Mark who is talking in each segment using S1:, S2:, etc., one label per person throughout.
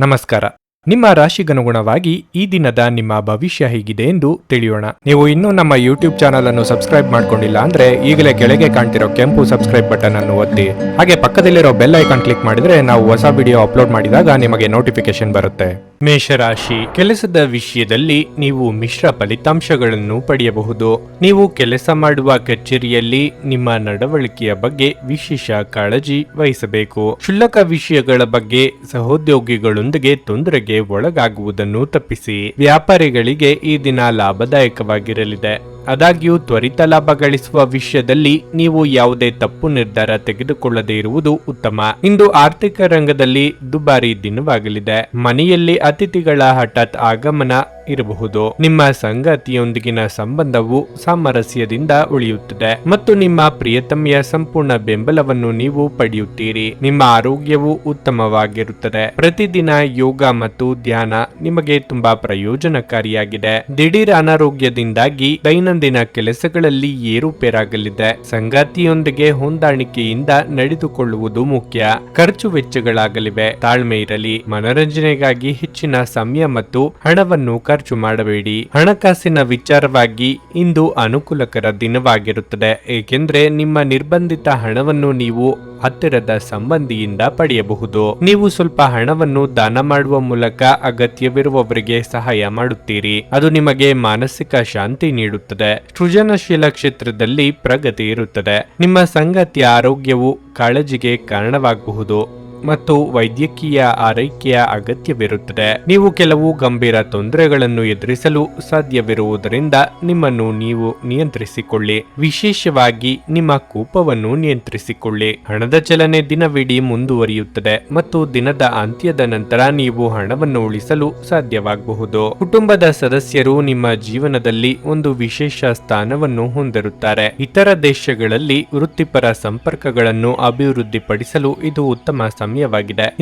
S1: ನಮಸ್ಕಾರ. ನಿಮ್ಮ ರಾಶಿಗನುಗುಣವಾಗಿ ಈ ದಿನದ ನಿಮ್ಮ ಭವಿಷ್ಯ ಹೇಗಿದೆ ಎಂದು ತಿಳಿಯೋಣ. ನೀವು ಇನ್ನೂ ನಮ್ಮ ಯೂಟ್ಯೂಬ್ ಚಾನಲ್ ಅನ್ನು ಸಬ್ಸ್ಕ್ರೈಬ್ ಮಾಡ್ಕೊಂಡಿಲ್ಲ ಅಂದ್ರೆ ಈಗಲೇ ಕೆಳಗೆ ಕಾಣ್ತಿರೋ ಕೆಂಪು ಸಬ್ಸ್ಕ್ರೈಬ್ ಬಟನ್ ಅನ್ನು ಒತ್ತಿ. ಹಾಗೆ ಪಕ್ಕದಲ್ಲಿರೋ ಬೆಲ್ ಐಕಾನ್ ಕ್ಲಿಕ್ ಮಾಡಿದ್ರೆ ನಾವು ಹೊಸ ವಿಡಿಯೋ ಅಪ್ಲೋಡ್ ಮಾಡಿದಾಗ ನಿಮಗೆ ನೋಟಿಫಿಕೇಶನ್ ಬರುತ್ತೆ. ಮೇಷರಾಶಿ, ಕೆಲಸದ ವಿಷಯದಲ್ಲಿ ನೀವು ಮಿಶ್ರ ಫಲಿತಾಂಶಗಳನ್ನು ಪಡೆಯಬಹುದು. ನೀವು ಕೆಲಸ ಮಾಡುವ ಕಚೇರಿಯಲ್ಲಿ ನಿಮ್ಮ ನಡವಳಿಕೆಯ ಬಗ್ಗೆ ವಿಶೇಷ ಕಾಳಜಿ ವಹಿಸಬೇಕು. ಕ್ಷುಲ್ಲಕ ವಿಷಯಗಳ ಬಗ್ಗೆ ಸಹೋದ್ಯೋಗಿಗಳೊಂದಿಗೆ ತೊಂದರೆಗೆ ಒಳಗಾಗುವುದನ್ನು ತಪ್ಪಿಸಿ. ವ್ಯಾಪಾರಿಗಳಿಗೆ ಈ ದಿನ ಲಾಭದಾಯಕವಾಗಿರಲಿದೆ. ಆದಾಗ್ಯೂ ತ್ವರಿತ ಲಾಭ ಗಳಿಸುವ ವಿಷಯದಲ್ಲಿ ನೀವು ಯಾವುದೇ ತಪ್ಪು ನಿರ್ಧಾರ ತೆಗೆದುಕೊಳ್ಳದೇ ಇರುವುದು ಉತ್ತಮ. ಇಂದು ಆರ್ಥಿಕ ರಂಗದಲ್ಲಿ ದುಬಾರಿ ದಿನವಾಗಲಿದೆ. ಮನೆಯಲ್ಲಿ ಅತಿಥಿಗಳ ಹಠಾತ್ ಆಗಮನ ಇರಬಹುದು. ನಿಮ್ಮ ಸಂಗಾತಿಯೊಂದಿಗಿನ ಸಂಬಂಧವು ಸಾಮರಸ್ಯದಿಂದ ಉಳಿಯುತ್ತದೆ ಮತ್ತು ನಿಮ್ಮ ಪ್ರಿಯತಮೆಯ ಸಂಪೂರ್ಣ ಬೆಂಬಲವನ್ನು ನೀವು ಪಡೆಯುತ್ತೀರಿ. ನಿಮ್ಮ ಆರೋಗ್ಯವು ಉತ್ತಮವಾಗಿರುತ್ತದೆ. ಪ್ರತಿದಿನ ಯೋಗ ಮತ್ತು ಧ್ಯಾನ ನಿಮಗೆ ತುಂಬಾ ಪ್ರಯೋಜನಕಾರಿಯಾಗಿದೆ. ದಿಢೀರ್ ಅನಾರೋಗ್ಯದಿಂದಾಗಿ ದೈನಂದಿನ ಕೆಲಸಗಳಲ್ಲಿ ಏರುಪೇರಾಗಲಿದೆ. ಸಂಗಾತಿಯೊಂದಿಗೆ ಹೊಂದಾಣಿಕೆಯಿಂದ ನಡೆದುಕೊಳ್ಳುವುದು ಮುಖ್ಯ. ಖರ್ಚು ವೆಚ್ಚಗಳಾಗಲಿವೆ. ತಾಳ್ಮೆ ಇರಲಿ. ಮನರಂಜನೆಗಾಗಿ ಹೆಚ್ಚಿನ ಸಮಯ ಮತ್ತು ಹಣವನ್ನು ಖರ್ಚು ಮಾಡಬೇಡಿ. ಹಣಕಾಸಿನ ವಿಚಾರವಾಗಿ ಇಂದು ಅನುಕೂಲಕರ ದಿನವಾಗಿರುತ್ತದೆ, ಏಕೆಂದರೆ ನಿಮ್ಮ ನಿರ್ಬಂಧಿತ ಹಣವನ್ನು ನೀವು ಹತ್ತಿರದ ಸಂಬಂಧಿಯಿಂದ ಪಡೆಯಬಹುದು. ನೀವು ಸ್ವಲ್ಪ ಹಣವನ್ನು ದಾನ ಮಾಡುವ ಮೂಲಕ ಅಗತ್ಯವಿರುವವರಿಗೆ ಸಹಾಯ ಮಾಡುತ್ತೀರಿ. ಅದು ನಿಮಗೆ ಮಾನಸಿಕ ಶಾಂತಿ ನೀಡುತ್ತದೆ. ಸೃಜನಶೀಲ ಕ್ಷೇತ್ರದಲ್ಲಿ ಪ್ರಗತಿ ಇರುತ್ತದೆ. ನಿಮ್ಮ ಸಂಗಾತಿಯ ಆರೋಗ್ಯವು ಕಾಳಜಿಗೆ ಕಾರಣವಾಗಬಹುದು ಮತ್ತು ವೈದ್ಯಕೀಯ ಆರೈಕೆಯ ಅಗತ್ಯವಿರುತ್ತದೆ. ನೀವು ಕೆಲವು ಗಂಭೀರ ತೊಂದರೆಗಳನ್ನು ಎದುರಿಸಲು ಸಾಧ್ಯವಿರುವುದರಿಂದ ನಿಮ್ಮನ್ನು ನೀವು ನಿಯಂತ್ರಿಸಿಕೊಳ್ಳಿ. ವಿಶೇಷವಾಗಿ ನಿಮ್ಮ ಕೋಪವನ್ನು ನಿಯಂತ್ರಿಸಿಕೊಳ್ಳಿ. ಹಣದ ಚಲನೆ ದಿನವಿಡೀ ಮುಂದುವರಿಯುತ್ತದೆ ಮತ್ತು ದಿನದ ಅಂತ್ಯದ ನಂತರ ನೀವು ಹಣವನ್ನು ಉಳಿಸಲು ಸಾಧ್ಯವಾಗಬಹುದು. ಕುಟುಂಬದ ಸದಸ್ಯರು ನಿಮ್ಮ ಜೀವನದಲ್ಲಿ ಒಂದು ವಿಶೇಷ ಸ್ಥಾನವನ್ನು ಹೊಂದಿರುತ್ತಾರೆ. ಇತರ ದೇಶಗಳಲ್ಲಿ ವೃತ್ತಿಪರ ಸಂಪರ್ಕಗಳನ್ನು ಅಭಿವೃದ್ಧಿಪಡಿಸಲು ಇದು ಉತ್ತಮ ಸಮಯವಾಗಿದೆ.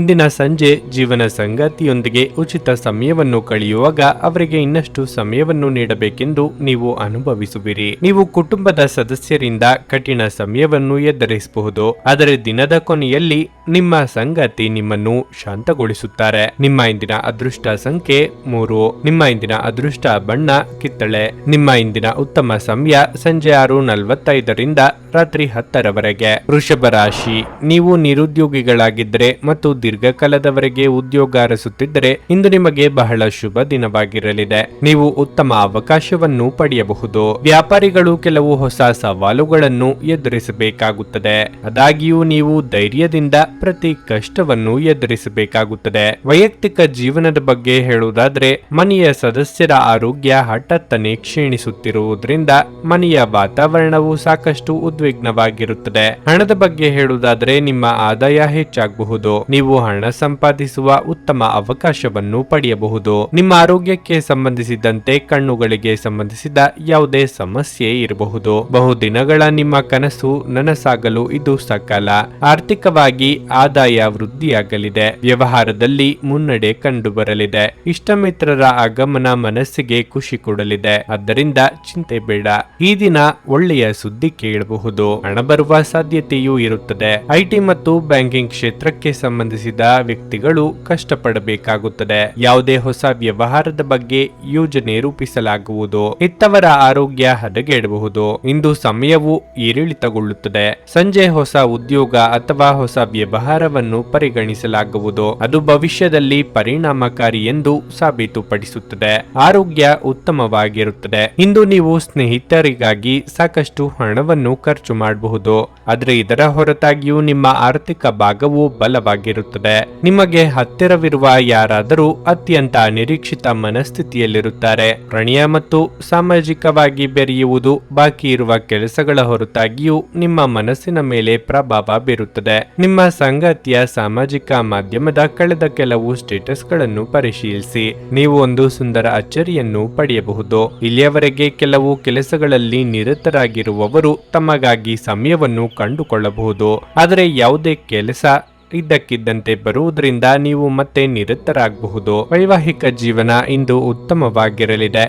S1: ಇಂದಿನ ಸಂಜೆ ಜೀವನ ಸಂಗಾತಿಯೊಂದಿಗೆ ಉಚಿತ ಸಮಯವನ್ನು ಕಳೆಯುವಾಗ ಅವರಿಗೆ ಇನ್ನಷ್ಟು ಸಮಯವನ್ನು ನೀಡಬೇಕೆಂದು ನೀವು ಅನುಭವಿಸುವಿರಿ. ನೀವು ಕುಟುಂಬದ ಸದಸ್ಯರಿಂದ ಕಠಿಣ ಸಮಯವನ್ನು ಎದುರಿಸಬಹುದು, ಆದರೆ ದಿನದ ಕೊನೆಯಲ್ಲಿ ನಿಮ್ಮ ಸಂಗಾತಿ ನಿಮ್ಮನ್ನು ಶಾಂತಗೊಳಿಸುತ್ತಾರೆ. ನಿಮ್ಮ ಇಂದಿನ ಅದೃಷ್ಟ ಸಂಖ್ಯೆ 3. ನಿಮ್ಮ ಇಂದಿನ ಅದೃಷ್ಟ ಬಣ್ಣ ಕಿತ್ತಳೆ. ನಿಮ್ಮ ಇಂದಿನ ಉತ್ತಮ ಸಮಯ ಸಂಜೆ 6:45ರಿಂದ ರಾತ್ರಿ 10ರವರೆಗೆ. ವೃಷಭ ರಾಶಿ, ನೀವು ನಿರುದ್ಯೋಗಿಗಳಾಗಿದ್ದರೆ ಮತ್ತು ದೀರ್ಘಕಾಲದವರೆಗೆ ಉದ್ಯೋಗ ಅರಸುತ್ತಿದ್ದರೆ ಇಂದು ನಿಮಗೆ ಬಹಳ ಶುಭ ದಿನವಾಗಿರಲಿದೆ. ನೀವು ಉತ್ತಮ ಅವಕಾಶವನ್ನು ಪಡೆಯಬಹುದು. ವ್ಯಾಪಾರಿಗಳು ಕೆಲವು ಹೊಸ ಸವಾಲುಗಳನ್ನು ಎದುರಿಸಬೇಕಾಗುತ್ತದೆ. ಆದಾಗ್ಯೂ ನೀವು ಧೈರ್ಯದಿಂದ ಪ್ರತಿ ಕಷ್ಟವನ್ನು ಎದುರಿಸಬೇಕಾಗುತ್ತದೆ. ವೈಯಕ್ತಿಕ ಜೀವನದ ಬಗ್ಗೆ ಹೇಳುವುದಾದ್ರೆ, ಮನೆಯ ಸದಸ್ಯರ ಆರೋಗ್ಯ ಹಠಾತ್ತನೆ ಕ್ಷೀಣಿಸುತ್ತಿರುವುದರಿಂದ ಮನೆಯ ವಾತಾವರಣವು ಸಾಕಷ್ಟು ಉದ್ವಿಗ್ನವಾಗಿರುತ್ತದೆ. ಹಣದ ಬಗ್ಗೆ ಹೇಳುವುದಾದ್ರೆ, ನಿಮ್ಮ ಆದಾಯ ಹೆಚ್ಚಾಗಬಹುದು. ನೀವು ಹಣ ಸಂಪಾದಿಸುವ ಉತ್ತಮ ಅವಕಾಶವನ್ನು ಪಡೆಯಬಹುದು. ನಿಮ್ಮ ಆರೋಗ್ಯಕ್ಕೆ ಸಂಬಂಧಿಸಿದಂತೆ ಕಣ್ಣುಗಳಿಗೆ ಸಂಬಂಧಿಸಿದ ಯಾವುದೇ ಸಮಸ್ಯೆ ಇರಬಹುದು. ಬಹುದಿನಗಳ ನಿಮ್ಮ ಕನಸು ನನಸಾಗಲು ಇದು ಸಕಾಲ. ಆರ್ಥಿಕವಾಗಿ ಆದಾಯ ವೃದ್ಧಿಯಾಗಲಿದೆ. ವ್ಯವಹಾರದಲ್ಲಿ ಮುನ್ನಡೆ ಕಂಡುಬರಲಿದೆ. ಇಷ್ಟಮಿತ್ರರ ಆಗಮನ ಮನಸ್ಸಿಗೆ ಖುಷಿ ಕೊಡಲಿದೆ. ಆದ್ದರಿಂದ ಚಿಂತೆ ಬೇಡ. ಈ ದಿನ ಒಳ್ಳೆಯ ಸುದ್ದಿ ಕೇಳಬಹುದು. ಹಣ ಬರುವ ಸಾಧ್ಯತೆಯೂ ಇರುತ್ತದೆ. ಐಟಿ ಮತ್ತು ಬ್ಯಾಂಕಿಂಗ್ ಕ್ಷೇತ್ರಕ್ಕೆ ಸಂಬಂಧಿಸಿದ ವ್ಯಕ್ತಿಗಳು ಕಷ್ಟಪಡಬೇಕಾಗುತ್ತದೆ. ಯಾವುದೇ ಹೊಸ ವ್ಯವಹಾರದ ಬಗ್ಗೆ ಯೋಜನೆ ರೂಪಿಸಲಾಗುವುದು. ಹೆತ್ತವರ ಆರೋಗ್ಯ ಹದಗೆಡಬಹುದು. ಇಂದು ಸಮಯವು ಏರಿಳಿತಗೊಳ್ಳುತ್ತದೆ. ಸಂಜೆ ಹೊಸ ಉದ್ಯೋಗ ಅಥವಾ ಹೊಸ ವ್ಯವಹಾರವನ್ನು ಪರಿಗಣಿಸಲಾಗುವುದು. ಅದು ಭವಿಷ್ಯದಲ್ಲಿ ಪರಿಣಾಮಕಾರಿ ಎಂದು ಸಾಬೀತುಪಡಿಸುತ್ತದೆ. ಆರೋಗ್ಯ ಉತ್ತಮವಾಗಿರುತ್ತದೆ. ಇಂದು ನೀವು ಸ್ನೇಹಿತರಿಗಾಗಿ ಸಾಕಷ್ಟು ಹಣವನ್ನು ಖರ್ಚು ಮಾಡಬಹುದು, ಆದರೆ ಇದರ ಹೊರತಾಗಿಯೂ ನಿಮ್ಮ ಆರ್ಥಿಕ ಭಾಗವು ಬಲವಾಗಿರುತ್ತದೆ. ನಿಮಗೆ ಹತ್ತಿರವಿರುವ ಯಾರಾದರೂ ಅತ್ಯಂತ ಅನಿರೀಕ್ಷಿತ ಮನಸ್ಥಿತಿಯಲ್ಲಿರುತ್ತಾರೆ. ಪ್ರಣಯ ಮತ್ತು ಸಾಮಾಜಿಕವಾಗಿ ಬೆರೆಯುವುದು ಬಾಕಿ ಇರುವ ಕೆಲಸಗಳ ಹೊರತಾಗಿಯೂ ನಿಮ್ಮ ಮನಸ್ಸಿನ ಮೇಲೆ ಪ್ರಭಾವ ಬೀರುತ್ತದೆ. ನಿಮ್ಮ ಸಂಗಾತಿಯ ಸಾಮಾಜಿಕ ಮಾಧ್ಯಮದ ಕಳೆದ ಕೆಲವು ಸ್ಟೇಟಸ್ಗಳನ್ನು ಪರಿಶೀಲಿಸಿ. ನೀವು ಒಂದು ಸುಂದರ ಅಚ್ಚರಿಯನ್ನು ಪಡೆಯಬಹುದು. ಇಲ್ಲಿಯವರೆಗೆ ಕೆಲವು ಕೆಲಸಗಳಲ್ಲಿ ನಿರತರಾಗಿರುವವರು ತಮಗಾಗಿ ಸಮಯವನ್ನು ಕಂಡುಕೊಳ್ಳಬಹುದು, ಆದರೆ ಯಾವುದೇ ಕೆಲಸ ಇದ್ದಕ್ಕಿದ್ದಂತೆ ಬರುವುದರಿಂದ ನೀವು ಮತ್ತೆ ನಿರತರಾಗಬಹುದು. ವೈವಾಹಿಕ ಜೀವನ ಇಂದು ಉತ್ತಮವಾಗಿರಲಿದೆ.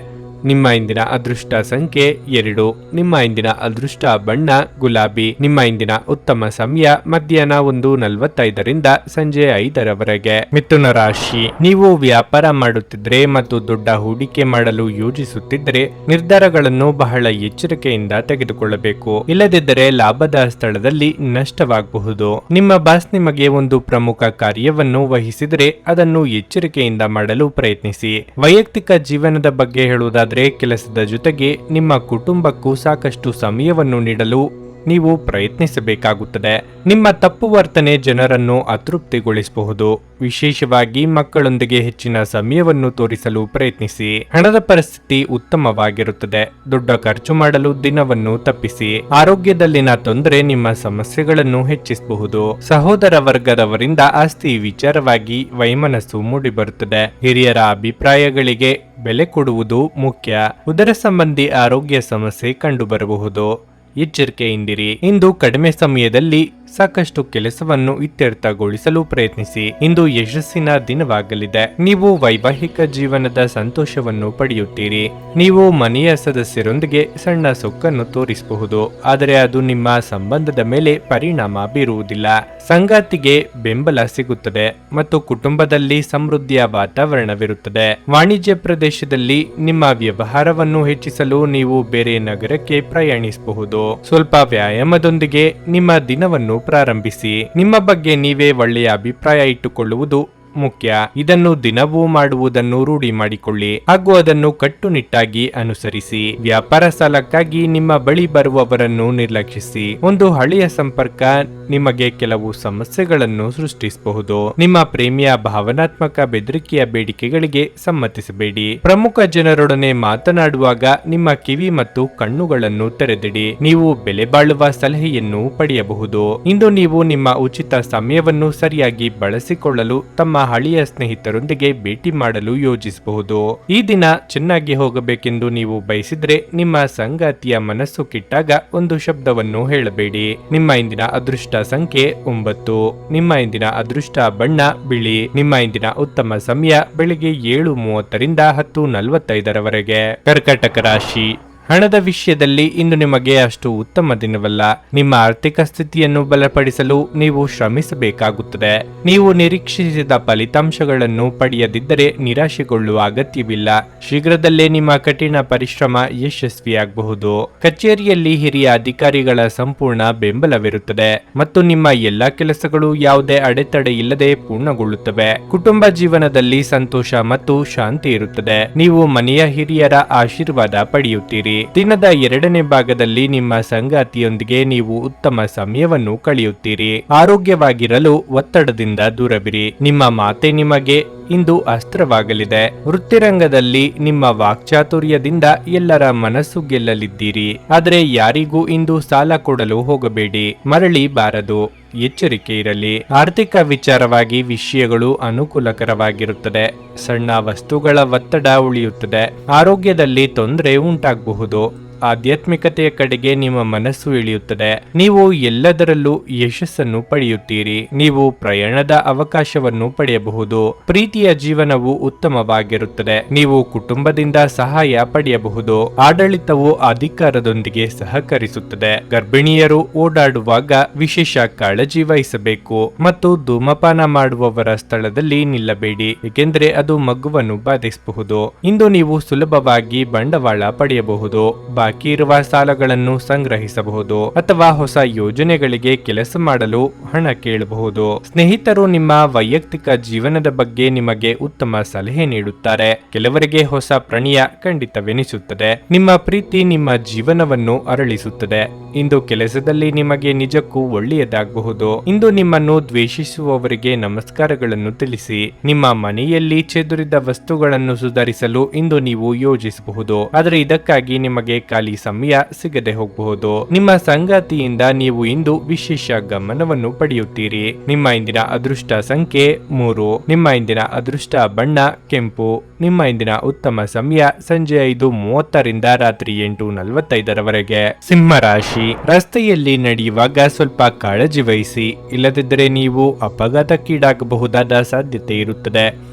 S1: ನಿಮ್ಮ ಇಂದಿನ ಅದೃಷ್ಟ ಸಂಖ್ಯೆ 2. ನಿಮ್ಮ ಇಂದಿನ ಅದೃಷ್ಟ ಬಣ್ಣ ಗುಲಾಬಿ. ನಿಮ್ಮ ಇಂದಿನ ಉತ್ತಮ ಸಮಯ ಮಧ್ಯಾಹ್ನ 1:45 ಸಂಜೆ 5 ಮಿಥುನ ರಾಶಿ. ನೀವು ವ್ಯಾಪಾರ ಮಾಡುತ್ತಿದ್ರೆ ಮತ್ತು ದೊಡ್ಡ ಹೂಡಿಕೆ ಮಾಡಲು ಯೋಜಿಸುತ್ತಿದ್ದರೆ ನಿರ್ಧಾರಗಳನ್ನು ಬಹಳ ಎಚ್ಚರಿಕೆಯಿಂದ ತೆಗೆದುಕೊಳ್ಳಬೇಕು. ಇಲ್ಲದಿದ್ದರೆ ಲಾಭದ ಸ್ಥಳದಲ್ಲಿ ನಷ್ಟವಾಗಬಹುದು. ನಿಮ್ಮ ಬಾಸ್ ನಿಮಗೆ ಒಂದು ಪ್ರಮುಖ ಕಾರ್ಯವನ್ನು ವಹಿಸಿದರೆ ಅದನ್ನು ಎಚ್ಚರಿಕೆಯಿಂದ ಮಾಡಲು ಪ್ರಯತ್ನಿಸಿ. ವೈಯಕ್ತಿಕ ಜೀವನದ ಬಗ್ಗೆ ಹೇಳುವುದಾದರೆ ಕೆಲಸದ ಜೊತೆಗೆ ನಿಮ್ಮ ಕುಟುಂಬಕ್ಕೂ ಸಾಕಷ್ಟು ಸಮಯವನ್ನು ನೀಡಲು ನೀವು ಪ್ರಯತ್ನಿಸಬೇಕಾಗುತ್ತದೆ. ನಿಮ್ಮ ತಪ್ಪು ವರ್ತನೆ ಜನರನ್ನು ಅತೃಪ್ತಿಗೊಳಿಸಬಹುದು. ವಿಶೇಷವಾಗಿ ಮಕ್ಕಳೊಂದಿಗೆ ಹೆಚ್ಚಿನ ಸಮಯವನ್ನು ತೋರಿಸಲು ಪ್ರಯತ್ನಿಸಿ. ಹಣದ ಪರಿಸ್ಥಿತಿ ಉತ್ತಮವಾಗಿರುತ್ತದೆ. ದೊಡ್ಡ ಖರ್ಚು ಮಾಡಲು ದಿನವನ್ನು ತಪ್ಪಿಸಿ. ಆರೋಗ್ಯದಲ್ಲಿನ ತೊಂದರೆ ನಿಮ್ಮ ಸಮಸ್ಯೆಗಳನ್ನು ಹೆಚ್ಚಿಸಬಹುದು. ಸಹೋದರ ವರ್ಗದವರಿಂದ ಆಸ್ತಿ ವಿಚಾರವಾಗಿ ವೈಮನಸ್ಸು ಮೂಡಿಬರುತ್ತದೆ. ಹಿರಿಯರ ಅಭಿಪ್ರಾಯಗಳಿಗೆ ಬೆಲೆ ಕೊಡುವುದು ಮುಖ್ಯ. ಉದರ ಸಂಬಂಧಿ ಆರೋಗ್ಯ ಸಮಸ್ಯೆ ಕಂಡುಬರಬಹುದು. ಎಚ್ಚರಿಕೆಯಿಂದಿರಿ. ಇಂದು ಕಡಿಮೆ ಸಮಯದಲ್ಲಿ ಸಾಕಷ್ಟು ಕೆಲಸವನ್ನು ಇತ್ಯರ್ಥಗೊಳಿಸಲು ಪ್ರಯತ್ನಿಸಿ. ಇಂದು ಯಶಸ್ಸಿನ ದಿನವಾಗಲಿದೆ. ನೀವು ವೈವಾಹಿಕ ಜೀವನದ ಸಂತೋಷವನ್ನು ಪಡೆಯುತ್ತೀರಿ. ನೀವು ಮನೆಯ ಸದಸ್ಯರೊಂದಿಗೆ ಸಣ್ಣ ಸೊಕ್ಕನ್ನು ತೋರಿಸಬಹುದು, ಆದರೆ ಅದು ನಿಮ್ಮ ಸಂಬಂಧದ ಮೇಲೆ ಪರಿಣಾಮ ಬೀರುವುದಿಲ್ಲ. ಸಂಗಾತಿಗೆ ಬೆಂಬಲ ಸಿಗುತ್ತದೆ ಮತ್ತು ಕುಟುಂಬದಲ್ಲಿ ಸಮೃದ್ಧಿಯ ವಾತಾವರಣವಿರುತ್ತದೆ. ವಾಣಿಜ್ಯ ಪ್ರದೇಶದಲ್ಲಿ ನಿಮ್ಮ ವ್ಯವಹಾರವನ್ನು ಹೆಚ್ಚಿಸಲು ನೀವು ಬೇರೆ ನಗರಕ್ಕೆ ಪ್ರಯಾಣಿಸಬಹುದು. ಸ್ವಲ್ಪ ವ್ಯಾಯಾಮದೊಂದಿಗೆ ನಿಮ್ಮ ದಿನವನ್ನು ಪ್ರಾರಂಭಿಸಿ. ನಿಮ್ಮ ಬಗ್ಗೆ ನೀವೇ ಒಳ್ಳೆಯ ಅಭಿಪ್ರಾಯ ಇಟ್ಟುಕೊಳ್ಳುವುದು ಮುಖ್ಯ. ಇದನ್ನು ದಿನವೂ ಮಾಡುವುದನ್ನು ರೂಢಿ ಮಾಡಿಕೊಳ್ಳಿ ಹಾಗೂ ಅದನ್ನು ಕಟ್ಟುನಿಟ್ಟಾಗಿ ಅನುಸರಿಸಿ. ವ್ಯಾಪಾರ ಸಾಲಕ್ಕಾಗಿ ನಿಮ್ಮ ಬಳಿ ಬರುವವರನ್ನು ನಿರ್ಲಕ್ಷಿಸಿ. ಒಂದು ಹಳೆಯ ಸಂಪರ್ಕ ನಿಮಗೆ ಕೆಲವು ಸಮಸ್ಯೆಗಳನ್ನು ಸೃಷ್ಟಿಸಬಹುದು. ನಿಮ್ಮ ಪ್ರೇಮಿಯ ಭಾವನಾತ್ಮಕ ಬೆದರಿಕೆಯ ಬೇಡಿಕೆಗಳಿಗೆ ಸಮ್ಮತಿಸಬೇಡಿ. ಪ್ರಮುಖ ಜನರೊಡನೆ ಮಾತನಾಡುವಾಗ ನಿಮ್ಮ ಕಿವಿ ಮತ್ತು ಕಣ್ಣುಗಳನ್ನು ತೆರೆದಿಡಿ. ನೀವು ಬೆಲೆ ಬಾಳುವ ಸಲಹೆಯನ್ನು ಪಡೆಯಬಹುದು. ಇಂದು ನೀವು ನಿಮ್ಮ ಉಚಿತ ಸಮಯವನ್ನು ಸರಿಯಾಗಿ ಬಳಸಿಕೊಳ್ಳಲು ತಮ್ಮ ಹಳೆಯ ಸ್ನೇಹಿತರೊಂದಿಗೆ ಭೇಟಿ ಮಾಡಲು ಯೋಜಿಸಬಹುದು. ಈ ದಿನ ಚೆನ್ನಾಗಿ ಹೋಗಬೇಕೆಂದು ನೀವು ಬಯಸಿದ್ರೆ ನಿಮ್ಮ ಸಂಗಾತಿಯ ಮನಸ್ಸು ಕೆಟ್ಟಾಗ ಒಂದು ಶಬ್ದವನ್ನು ಹೇಳಬೇಡಿ. ನಿಮ್ಮ ಇಂದಿನ ಅದೃಷ್ಟ ಸಂಖ್ಯೆ 9. ನಿಮ್ಮ ಇಂದಿನ ಅದೃಷ್ಟ ಬಣ್ಣ ಬಿಳಿ. ನಿಮ್ಮ ಇಂದಿನ ಉತ್ತಮ ಸಮಯ ಬೆಳಿಗ್ಗೆ 7:30 10:45 ಕರ್ಕಾಟಕ ರಾಶಿ. ಹಣದ ವಿಷಯದಲ್ಲಿ ಇಂದು ನಿಮಗೆ ಅಷ್ಟು ಉತ್ತಮ ದಿನವಲ್ಲ. ನಿಮ್ಮ ಆರ್ಥಿಕ ಸ್ಥಿತಿಯನ್ನು ಬಲಪಡಿಸಲು ನೀವು ಶ್ರಮಿಸಬೇಕಾಗುತ್ತದೆ. ನೀವು ನಿರೀಕ್ಷಿಸಿದ ಫಲಿತಾಂಶಗಳನ್ನು ಪಡೆಯದಿದ್ದರೆ ನಿರಾಶೆಗೊಳ್ಳುವ ಅಗತ್ಯವಿಲ್ಲ. ಶೀಘ್ರದಲ್ಲೇ ನಿಮ್ಮ ಕಠಿಣ ಪರಿಶ್ರಮ ಯಶಸ್ವಿಯಾಗಬಹುದು. ಕಚೇರಿಯಲ್ಲಿ ಹಿರಿಯ ಅಧಿಕಾರಿಗಳ ಸಂಪೂರ್ಣ ಬೆಂಬಲವಿರುತ್ತದೆ ಮತ್ತು ನಿಮ್ಮ ಎಲ್ಲಾ ಕೆಲಸಗಳು ಯಾವುದೇ ಅಡೆತಡೆ ಇಲ್ಲದೆ ಪೂರ್ಣಗೊಳ್ಳುತ್ತವೆ. ಕುಟುಂಬ ಜೀವನದಲ್ಲಿ ಸಂತೋಷ ಮತ್ತು ಶಾಂತಿ ಇರುತ್ತದೆ. ನೀವು ಮನೆಯ ಹಿರಿಯರ ಆಶೀರ್ವಾದ ಪಡೆಯುತ್ತೀರಿ. ದಿನದ 2ನೇ ಭಾಗದಲ್ಲಿ ನಿಮ್ಮ ಸಂಗಾತಿಯೊಂದಿಗೆ ನೀವು ಉತ್ತಮ ಸಮಯವನ್ನು ಕಳೆಯುತ್ತೀರಿ. ಆರೋಗ್ಯವಾಗಿರಲು ಒತ್ತಡದಿಂದ ದೂರವಿರಿ. ನಿಮ್ಮ ಮಾತೆ ನಿಮಗೆ ಇಂದು ಅಸ್ತ್ರವಾಗಲಿದೆ. ವೃತ್ತಿರಂಗದಲ್ಲಿ ನಿಮ್ಮ ವಾಕ್ಚಾತುರ್ಯದಿಂದ ಎಲ್ಲರ ಮನಸ್ಸು ಗೆಲ್ಲಲಿದ್ದೀರಿ. ಆದರೆ ಯಾರಿಗೂ ಇಂದು ಸಾಲ ಕೊಡಲು ಹೋಗಬೇಡಿ. ಮರಳಿ ಬಾರದು. ಎಚ್ಚರಿಕೆ ಇರಲಿ. ಆರ್ಥಿಕ ವಿಚಾರವಾಗಿ ವಿಷಯಗಳು ಅನುಕೂಲಕರವಾಗಿರುತ್ತದೆ. ಸಣ್ಣ ವಸ್ತುಗಳ ಒತ್ತಡ ಉಳಿಯುತ್ತದೆ. ಆರೋಗ್ಯದಲ್ಲಿ ತೊಂದರೆ ಉಂಟಾಗಬಹುದು. ಆಧ್ಯಾತ್ಮಿಕತೆಯ ಕಡೆಗೆ ನಿಮ್ಮ ಮನಸ್ಸು ಇಳಿಯುತ್ತದೆ. ನೀವು ಎಲ್ಲದರಲ್ಲೂ ಯಶಸ್ಸನ್ನು ಪಡೆಯುತ್ತೀರಿ. ನೀವು ಪ್ರಯಾಣದ ಅವಕಾಶವನ್ನು ಪಡೆಯಬಹುದು. ಪ್ರೀತಿಯ ಜೀವನವು ಉತ್ತಮವಾಗಿರುತ್ತದೆ. ನೀವು ಕುಟುಂಬದಿಂದ ಸಹಾಯ ಪಡೆಯಬಹುದು. ಆಡಳಿತವು ಅಧಿಕಾರದೊಂದಿಗೆ ಸಹಕರಿಸುತ್ತದೆ. ಗರ್ಭಿಣಿಯರು ಓಡಾಡುವಾಗ ವಿಶೇಷ ಕಾಳಜಿ ವಹಿಸಬೇಕು ಮತ್ತು ಧೂಮಪಾನ ಮಾಡುವವರ ಸ್ಥಳದಲ್ಲಿ ನಿಲ್ಲಬೇಡಿ, ಏಕೆಂದರೆ ಅದು ಮಗುವನ್ನು ಬಾಧಿಸಬಹುದು. ಇಂದು ನೀವು ಸುಲಭವಾಗಿ ಬಂಡವಾಳ ಪಡೆಯಬಹುದು. ಬಾಕಿ ಇರುವ ಸಾಲಗಳನ್ನು ಸಂಗ್ರಹಿಸಬಹುದು ಅಥವಾ ಹೊಸ ಯೋಜನೆಗಳಿಗೆ ಕೆಲಸ ಮಾಡಲು ಹಣ ಕೇಳಬಹುದು. ಸ್ನೇಹಿತರು ನಿಮ್ಮ ವೈಯಕ್ತಿಕ ಜೀವನದ ಬಗ್ಗೆ ನಿಮಗೆ ಉತ್ತಮ ಸಲಹೆ ನೀಡುತ್ತಾರೆ. ಕೆಲವರಿಗೆ ಹೊಸ ಪ್ರಣಯ ಖಂಡಿತವೆನಿಸುತ್ತದೆ. ನಿಮ್ಮ ಪ್ರೀತಿ ನಿಮ್ಮ ಜೀವನವನ್ನು ಅರಳಿಸುತ್ತದೆ. ಇಂದು ಕೆಲಸದಲ್ಲಿ ನಿಮಗೆ ನಿಜಕ್ಕೂ ಒಳ್ಳೆಯದಾಗಬಹುದು. ಇಂದು ನಿಮ್ಮನ್ನು ದ್ವೇಷಿಸುವವರಿಗೆ ನಮಸ್ಕಾರಗಳನ್ನು ತಿಳಿಸಿ. ನಿಮ್ಮ ಮನೆಯಲ್ಲಿ ಚೆದುರಿದ ವಸ್ತುಗಳನ್ನು ಸುಧಾರಿಸಲು ಇಂದು ನೀವು ಯೋಜಿಸಬಹುದು. ಆದರೆ ಇದಕ್ಕಾಗಿ ನಿಮಗೆ ಖಾಲಿ ಸಮಯ ಸಿಗದೆ ಹೋಗಬಹುದು. ನಿಮ್ಮ ಸಂಗಾತಿಯಿಂದ ನೀವು ಇಂದು ವಿಶೇಷ ಗಮನವನ್ನು ಪಡೆಯುತ್ತೀರಿ. ನಿಮ್ಮ ಇಂದಿನ ಅದೃಷ್ಟ ಸಂಖ್ಯೆ 3. ನಿಮ್ಮ ಇಂದಿನ ಅದೃಷ್ಟ ಬಣ್ಣ ಕೆಂಪು. ನಿಮ್ಮ ಇಂದಿನ ಉತ್ತಮ ಸಮಯ ಸಂಜೆ 5:30 ರಾತ್ರಿ 8:45 ಸಿಂಹ ರಾಶಿ. ರಸ್ತೆಯಲ್ಲಿ ನಡೆಯುವಾಗ ಸ್ವಲ್ಪ ಕಾಳಜಿ ವಹಿಸಿ, ಇಲ್ಲದಿದ್ದರೆ ನೀವು ಅಪಘಾತಕ್ಕೀಡಾಗಬಹುದಾದ ಸಾಧ್ಯತೆ ಇರುತ್ತದೆ.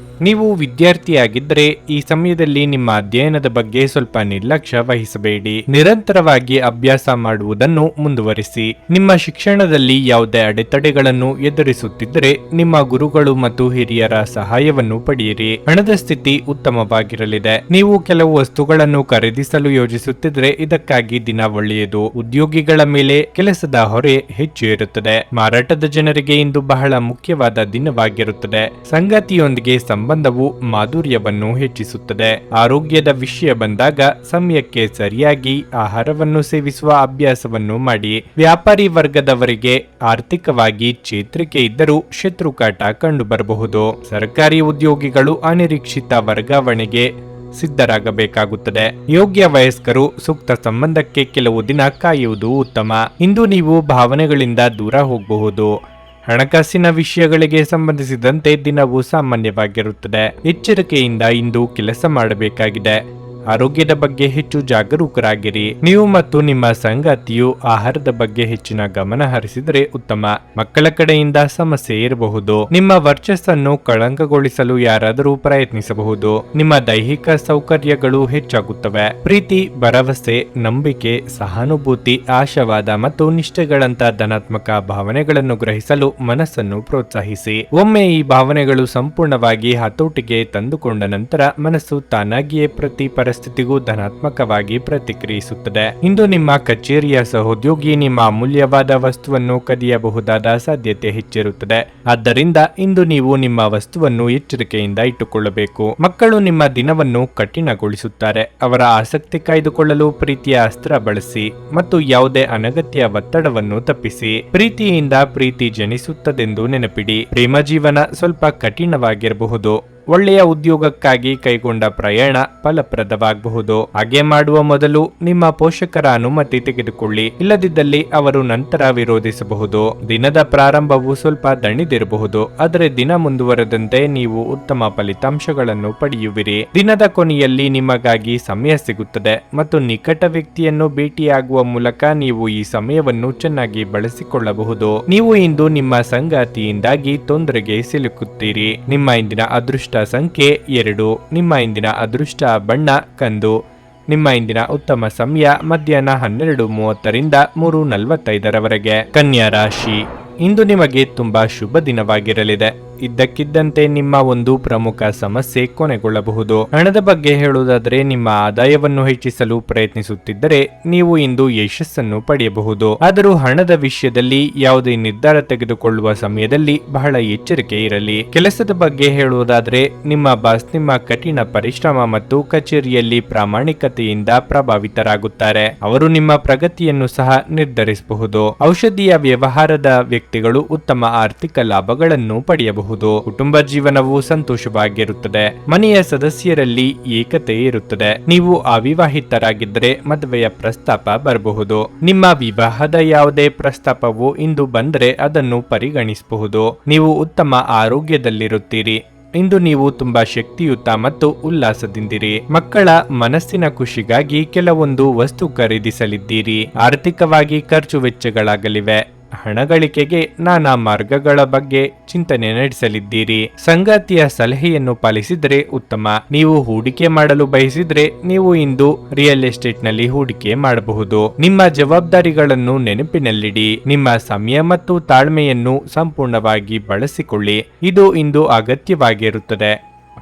S1: ನೀವು ವಿದ್ಯಾರ್ಥಿಯಾಗಿದ್ದರೆ ಈ ಸಮಯದಲ್ಲಿ ನಿಮ್ಮ ಅಧ್ಯಯನದ ಬಗ್ಗೆ ಸ್ವಲ್ಪ ನಿರ್ಲಕ್ಷ್ಯ ವಹಿಸಬೇಡಿ. ನಿರಂತರವಾಗಿ ಅಭ್ಯಾಸ ಮಾಡುವುದನ್ನು ಮುಂದುವರಿಸಿ. ನಿಮ್ಮ ಶಿಕ್ಷಣದಲ್ಲಿ ಯಾವುದೇ ಅಡೆತಡೆಗಳನ್ನು ಎದುರಿಸುತ್ತಿದ್ದರೆ ನಿಮ್ಮ ಗುರುಗಳು ಮತ್ತು ಹಿರಿಯರ ಸಹಾಯವನ್ನು ಪಡೆಯಿರಿ. ಹಣದ ಸ್ಥಿತಿ ಉತ್ತಮವಾಗಿರಲಿದೆ. ನೀವು ಕೆಲವು ವಸ್ತುಗಳನ್ನು ಖರೀದಿಸಲು ಯೋಜಿಸುತ್ತಿದ್ದರೆ ಇದಕ್ಕಾಗಿ ದಿನ ಒಳ್ಳೆಯದು. ಉದ್ಯೋಗಿಗಳ ಮೇಲೆ ಕೆಲಸದ ಹೊರೆ ಹೆಚ್ಚು ಇರುತ್ತದೆ. ಮಾರಾಟದ ಜನರಿಗೆ ಇಂದು ಬಹಳ ಮುಖ್ಯವಾದ ದಿನವಾಗಿರುತ್ತದೆ. ಸಂಗಾತಿಯೊಂದಿಗೆ ಸಂಬಂಧವು ಮಾಧುರ್ಯವನ್ನು ಹೆಚ್ಚಿಸುತ್ತದೆ. ಆರೋಗ್ಯದ ವಿಷಯ ಬಂದಾಗ ಸಮಯಕ್ಕೆ ಸರಿಯಾಗಿ ಆಹಾರವನ್ನು ಸೇವಿಸುವ ಅಭ್ಯಾಸವನ್ನು ಮಾಡಿ. ವ್ಯಾಪಾರಿ ವರ್ಗದವರಿಗೆ ಆರ್ಥಿಕವಾಗಿ ಚೇತರಿಕೆ ಇದ್ದರೂ ಶತ್ರುಕಾಟ ಕಂಡುಬರಬಹುದು. ಸರ್ಕಾರಿ ಉದ್ಯೋಗಿಗಳು ಅನಿರೀಕ್ಷಿತ ವರ್ಗಾವಣೆಗೆ ಸಿದ್ಧರಾಗಬೇಕಾಗುತ್ತದೆ. ಯೋಗ್ಯ ವಯಸ್ಕರು ಸೂಕ್ತ ಸಂಬಂಧಕ್ಕೆ ಕೆಲವು ದಿನ ಕಾಯುವುದು ಉತ್ತಮ. ಇಂದು ನೀವು ಭಾವನೆಗಳಿಂದ ದೂರ ಹೋಗಬಹುದು. ಹಣಕಾಸಿನ ವಿಷಯಗಳಿಗೆ ಸಂಬಂಧಿಸಿದಂತೆ ದಿನವೂ ಸಾಮಾನ್ಯವಾಗಿರುತ್ತದೆ. ಎಚ್ಚರಿಕೆಯಿಂದ ಇಂದು ಕೆಲಸ ಮಾಡಬೇಕಾಗಿದೆ. ಆರೋಗ್ಯದ ಬಗ್ಗೆ ಹೆಚ್ಚು ಜಾಗರೂಕರಾಗಿರಿ. ನೀವು ಮತ್ತು ನಿಮ್ಮ ಸಂಗಾತಿಯು ಆಹಾರದ ಬಗ್ಗೆ ಹೆಚ್ಚಿನ ಗಮನ ಹರಿಸಿದರೆ ಉತ್ತಮ. ಮಕ್ಕಳ ಕಡೆಯಿಂದ ಸಮಸ್ಯೆ ಇರಬಹುದು. ನಿಮ್ಮ ವರ್ಚಸ್ಸನ್ನು ಕಳಂಕಗೊಳಿಸಲು ಯಾರಾದರೂ ಪ್ರಯತ್ನಿಸಬಹುದು. ನಿಮ್ಮ ದೈಹಿಕ ಸೌಕರ್ಯಗಳು ಹೆಚ್ಚಾಗುತ್ತವೆ. ಪ್ರೀತಿ, ಭರವಸೆ, ನಂಬಿಕೆ, ಸಹಾನುಭೂತಿ, ಆಶಾವಾದ ಮತ್ತು ನಿಷ್ಠೆಗಳಂತ ಧನಾತ್ಮಕ ಭಾವನೆಗಳನ್ನು ಗ್ರಹಿಸಲು ಮನಸ್ಸನ್ನು ಪ್ರೋತ್ಸಾಹಿಸಿ. ಒಮ್ಮೆ ಈ ಭಾವನೆಗಳು ಸಂಪೂರ್ಣವಾಗಿ ಹತೋಟಿಗೆ ತಂದುಕೊಂಡ ನಂತರ ಮನಸ್ಸು ತಾನಾಗಿಯೇ ಪ್ರತಿ ಪರಿಸ್ಥಿತಿಗೂ ಧನಾತ್ಮಕವಾಗಿ ಪ್ರತಿಕ್ರಿಯಿಸುತ್ತದೆ. ಇಂದು ನಿಮ್ಮ ಕಚೇರಿಯ ಸಹೋದ್ಯೋಗಿ ನಿಮ್ಮ ಅಮೂಲ್ಯವಾದ ವಸ್ತುವನ್ನು ಕದಿಯಬಹುದಾದ ಸಾಧ್ಯತೆ ಹೆಚ್ಚಿರುತ್ತದೆ. ಆದ್ದರಿಂದ ಇಂದು ನೀವು ನಿಮ್ಮ ವಸ್ತುವನ್ನು ಎಚ್ಚರಿಕೆಯಿಂದ ಇಟ್ಟುಕೊಳ್ಳಬೇಕು. ಮಕ್ಕಳು ನಿಮ್ಮ ದಿನವನ್ನು ಕಠಿಣಗೊಳಿಸುತ್ತಾರೆ. ಅವರ ಆಸಕ್ತಿ ಕಾಯ್ದುಕೊಳ್ಳಲು ಪ್ರೀತಿಯ ಅಸ್ತ್ರ ಬಳಸಿ ಮತ್ತು ಯಾವುದೇ ಅನಗತ್ಯ ಒತ್ತಡವನ್ನು ತಪ್ಪಿಸಿ. ಪ್ರೀತಿಯಿಂದ ಪ್ರೀತಿ ಜನಿಸುತ್ತದೆಂದು ನೆನಪಿಡಿ. ಪ್ರೇಮ ಜೀವನ ಸ್ವಲ್ಪ ಕಠಿಣವಾಗಿರಬಹುದು. ಒಳ್ಳೆಯ ಉದ್ಯೋಗಕ್ಕಾಗಿ ಕೈಗೊಂಡ ಪ್ರಯಾಣ ಫಲಪ್ರದವಾಗಬಹುದು. ಹಾಗೆ ಮಾಡುವ ಮೊದಲು ನಿಮ್ಮ ಪೋಷಕರ ಅನುಮತಿ ತೆಗೆದುಕೊಳ್ಳಿ. ಇಲ್ಲದಿದ್ದಲ್ಲಿ ಅವರು ನಂತರ ವಿರೋಧಿಸಬಹುದು. ದಿನದ ಪ್ರಾರಂಭವು ಸ್ವಲ್ಪ ದಣಿದಿರಬಹುದು, ಆದರೆ ದಿನ ಮುಂದುವರೆದಂತೆ ನೀವು ಉತ್ತಮ ಫಲಿತಾಂಶಗಳನ್ನು ಪಡೆಯುವಿರಿ. ದಿನದ ಕೊನೆಯಲ್ಲಿ ನಿಮಗಾಗಿ ಸಮಯ ಸಿಗುತ್ತದೆ ಮತ್ತು ನಿಕಟ ವ್ಯಕ್ತಿಯನ್ನು ಭೇಟಿಯಾಗುವ ಮೂಲಕ ನೀವು ಈ ಸಮಯವನ್ನು ಚೆನ್ನಾಗಿ ಬಳಸಿಕೊಳ್ಳಬಹುದು. ನೀವು ಇಂದು ನಿಮ್ಮ ಸಂಗಾತಿಯಿಂದಾಗಿ ತೊಂದರೆಗೆ ಸಿಲುಕುತ್ತೀರಿ. ನಿಮ್ಮ ಇಂದಿನ ಅದೃಷ್ಟ ಸಂಖ್ಯೆ 2. ನಿಮ್ಮ ಇಂದಿನ ಅದೃಷ್ಟ ಬಣ್ಣ ಕಂದು. ನಿಮ್ಮ ಇಂದಿನ ಉತ್ತಮ ಸಮಯ ಮಧ್ಯಾಹ್ನ 12:30 ರಿಂದ 3:45 ಕನ್ಯಾ ರಾಶಿ. ಇಂದು ನಿಮಗೆ ತುಂಬಾ ಶುಭ ದಿನವಾಗಿರಲಿದೆ. ಇದ್ದಕ್ಕಿದ್ದಂತೆ ನಿಮ್ಮ ಒಂದು ಪ್ರಮುಖ ಸಮಸ್ಯೆ ಕೊನೆಗೊಳ್ಳಬಹುದು. ಹಣದ ಬಗ್ಗೆ ಹೇಳುವುದಾದರೆ, ನಿಮ್ಮ ಆದಾಯವನ್ನು ಹೆಚ್ಚಿಸಲು ಪ್ರಯತ್ನಿಸುತ್ತಿದ್ದರೆ ನೀವು ಇಂದು ಯಶಸ್ಸನ್ನು ಪಡೆಯಬಹುದು. ಆದರೂ ಹಣದ ವಿಷಯದಲ್ಲಿ ಯಾವುದೇ ನಿರ್ಧಾರ ತೆಗೆದುಕೊಳ್ಳುವ ಸಮಯದಲ್ಲಿ ಬಹಳ ಎಚ್ಚರಿಕೆ ಇರಲಿ. ಕೆಲಸದ ಬಗ್ಗೆ ಹೇಳುವುದಾದರೆ, ನಿಮ್ಮ ಬಾಸ್ ನಿಮ್ಮ ಕಠಿಣ ಪರಿಶ್ರಮ ಮತ್ತು ಕಚೇರಿಯಲ್ಲಿ ಪ್ರಾಮಾಣಿಕತೆಯಿಂದ ಪ್ರಭಾವಿತರಾಗುತ್ತಾರೆ. ಅವರು ನಿಮ್ಮ ಪ್ರಗತಿಯನ್ನು ಸಹ ನಿರ್ಧರಿಸಬಹುದು. ಔಷಧಿಯ ವ್ಯವಹಾರದ ವ್ಯಕ್ತಿಗಳು ಉತ್ತಮ ಆರ್ಥಿಕ ಲಾಭಗಳನ್ನು ಪಡೆಯಬಹುದು. ಕುಟುಂಬ ಜೀವನವು ಸಂತೋಷವಾಗಿರುತ್ತದೆ. ಮನೆಯ ಸದಸ್ಯರಲ್ಲಿ ಏಕತೆ ಇರುತ್ತದೆ. ನೀವು ಅವಿವಾಹಿತರಾಗಿದ್ದರೆ ಮದುವೆಯ ಪ್ರಸ್ತಾಪ ಬರಬಹುದು. ನಿಮ್ಮ ವಿವಾಹದ ಯಾವುದೇ ಪ್ರಸ್ತಾಪವು ಇಂದು ಬಂದರೆ ಅದನ್ನು ಪರಿಗಣಿಸಬಹುದು. ನೀವು ಉತ್ತಮ ಆರೋಗ್ಯದಲ್ಲಿರುತ್ತೀರಿ. ಇಂದು ನೀವು ತುಂಬಾ ಶಕ್ತಿಯುತ ಮತ್ತು ಉಲ್ಲಾಸದಿಂದಿರಿ. ಮಕ್ಕಳ ಮನಸ್ಸಿನ ಖುಷಿಗಾಗಿ ಕೆಲವೊಂದು ವಸ್ತು ಖರೀದಿಸಲಿದ್ದೀರಿ. ಆರ್ಥಿಕವಾಗಿ ಖರ್ಚು ವೆಚ್ಚಗಳಾಗಲಿವೆ. ಹಣ ಗಳಿಕೆಗೆ ನಾನಾ ಮಾರ್ಗಗಳ ಬಗ್ಗೆ ಚಿಂತನೆ ನಡೆಸಲಿದ್ದೀರಿ. ಸಂಗಾತಿಯ ಸಲಹೆಯನ್ನು ಪಾಲಿಸಿದರೆ ಉತ್ತಮ. ನೀವು ಹೂಡಿಕೆ ಮಾಡಲು ಬಯಸಿದ್ರೆ ನೀವು ಇಂದು ರಿಯಲ್ ಎಸ್ಟೇಟ್ ನಲ್ಲಿ ಹೂಡಿಕೆ ಮಾಡಬಹುದು. ನಿಮ್ಮ ಜವಾಬ್ದಾರಿಗಳನ್ನು ನೆನಪಿನಲ್ಲಿಡಿ. ನಿಮ್ಮ ಸಮಯ ಮತ್ತು ತಾಳ್ಮೆಯನ್ನು ಸಂಪೂರ್ಣವಾಗಿ ಬಳಸಿಕೊಳ್ಳಿ. ಇದು ಇಂದು ಅಗತ್ಯವಾಗಿರುತ್ತದೆ.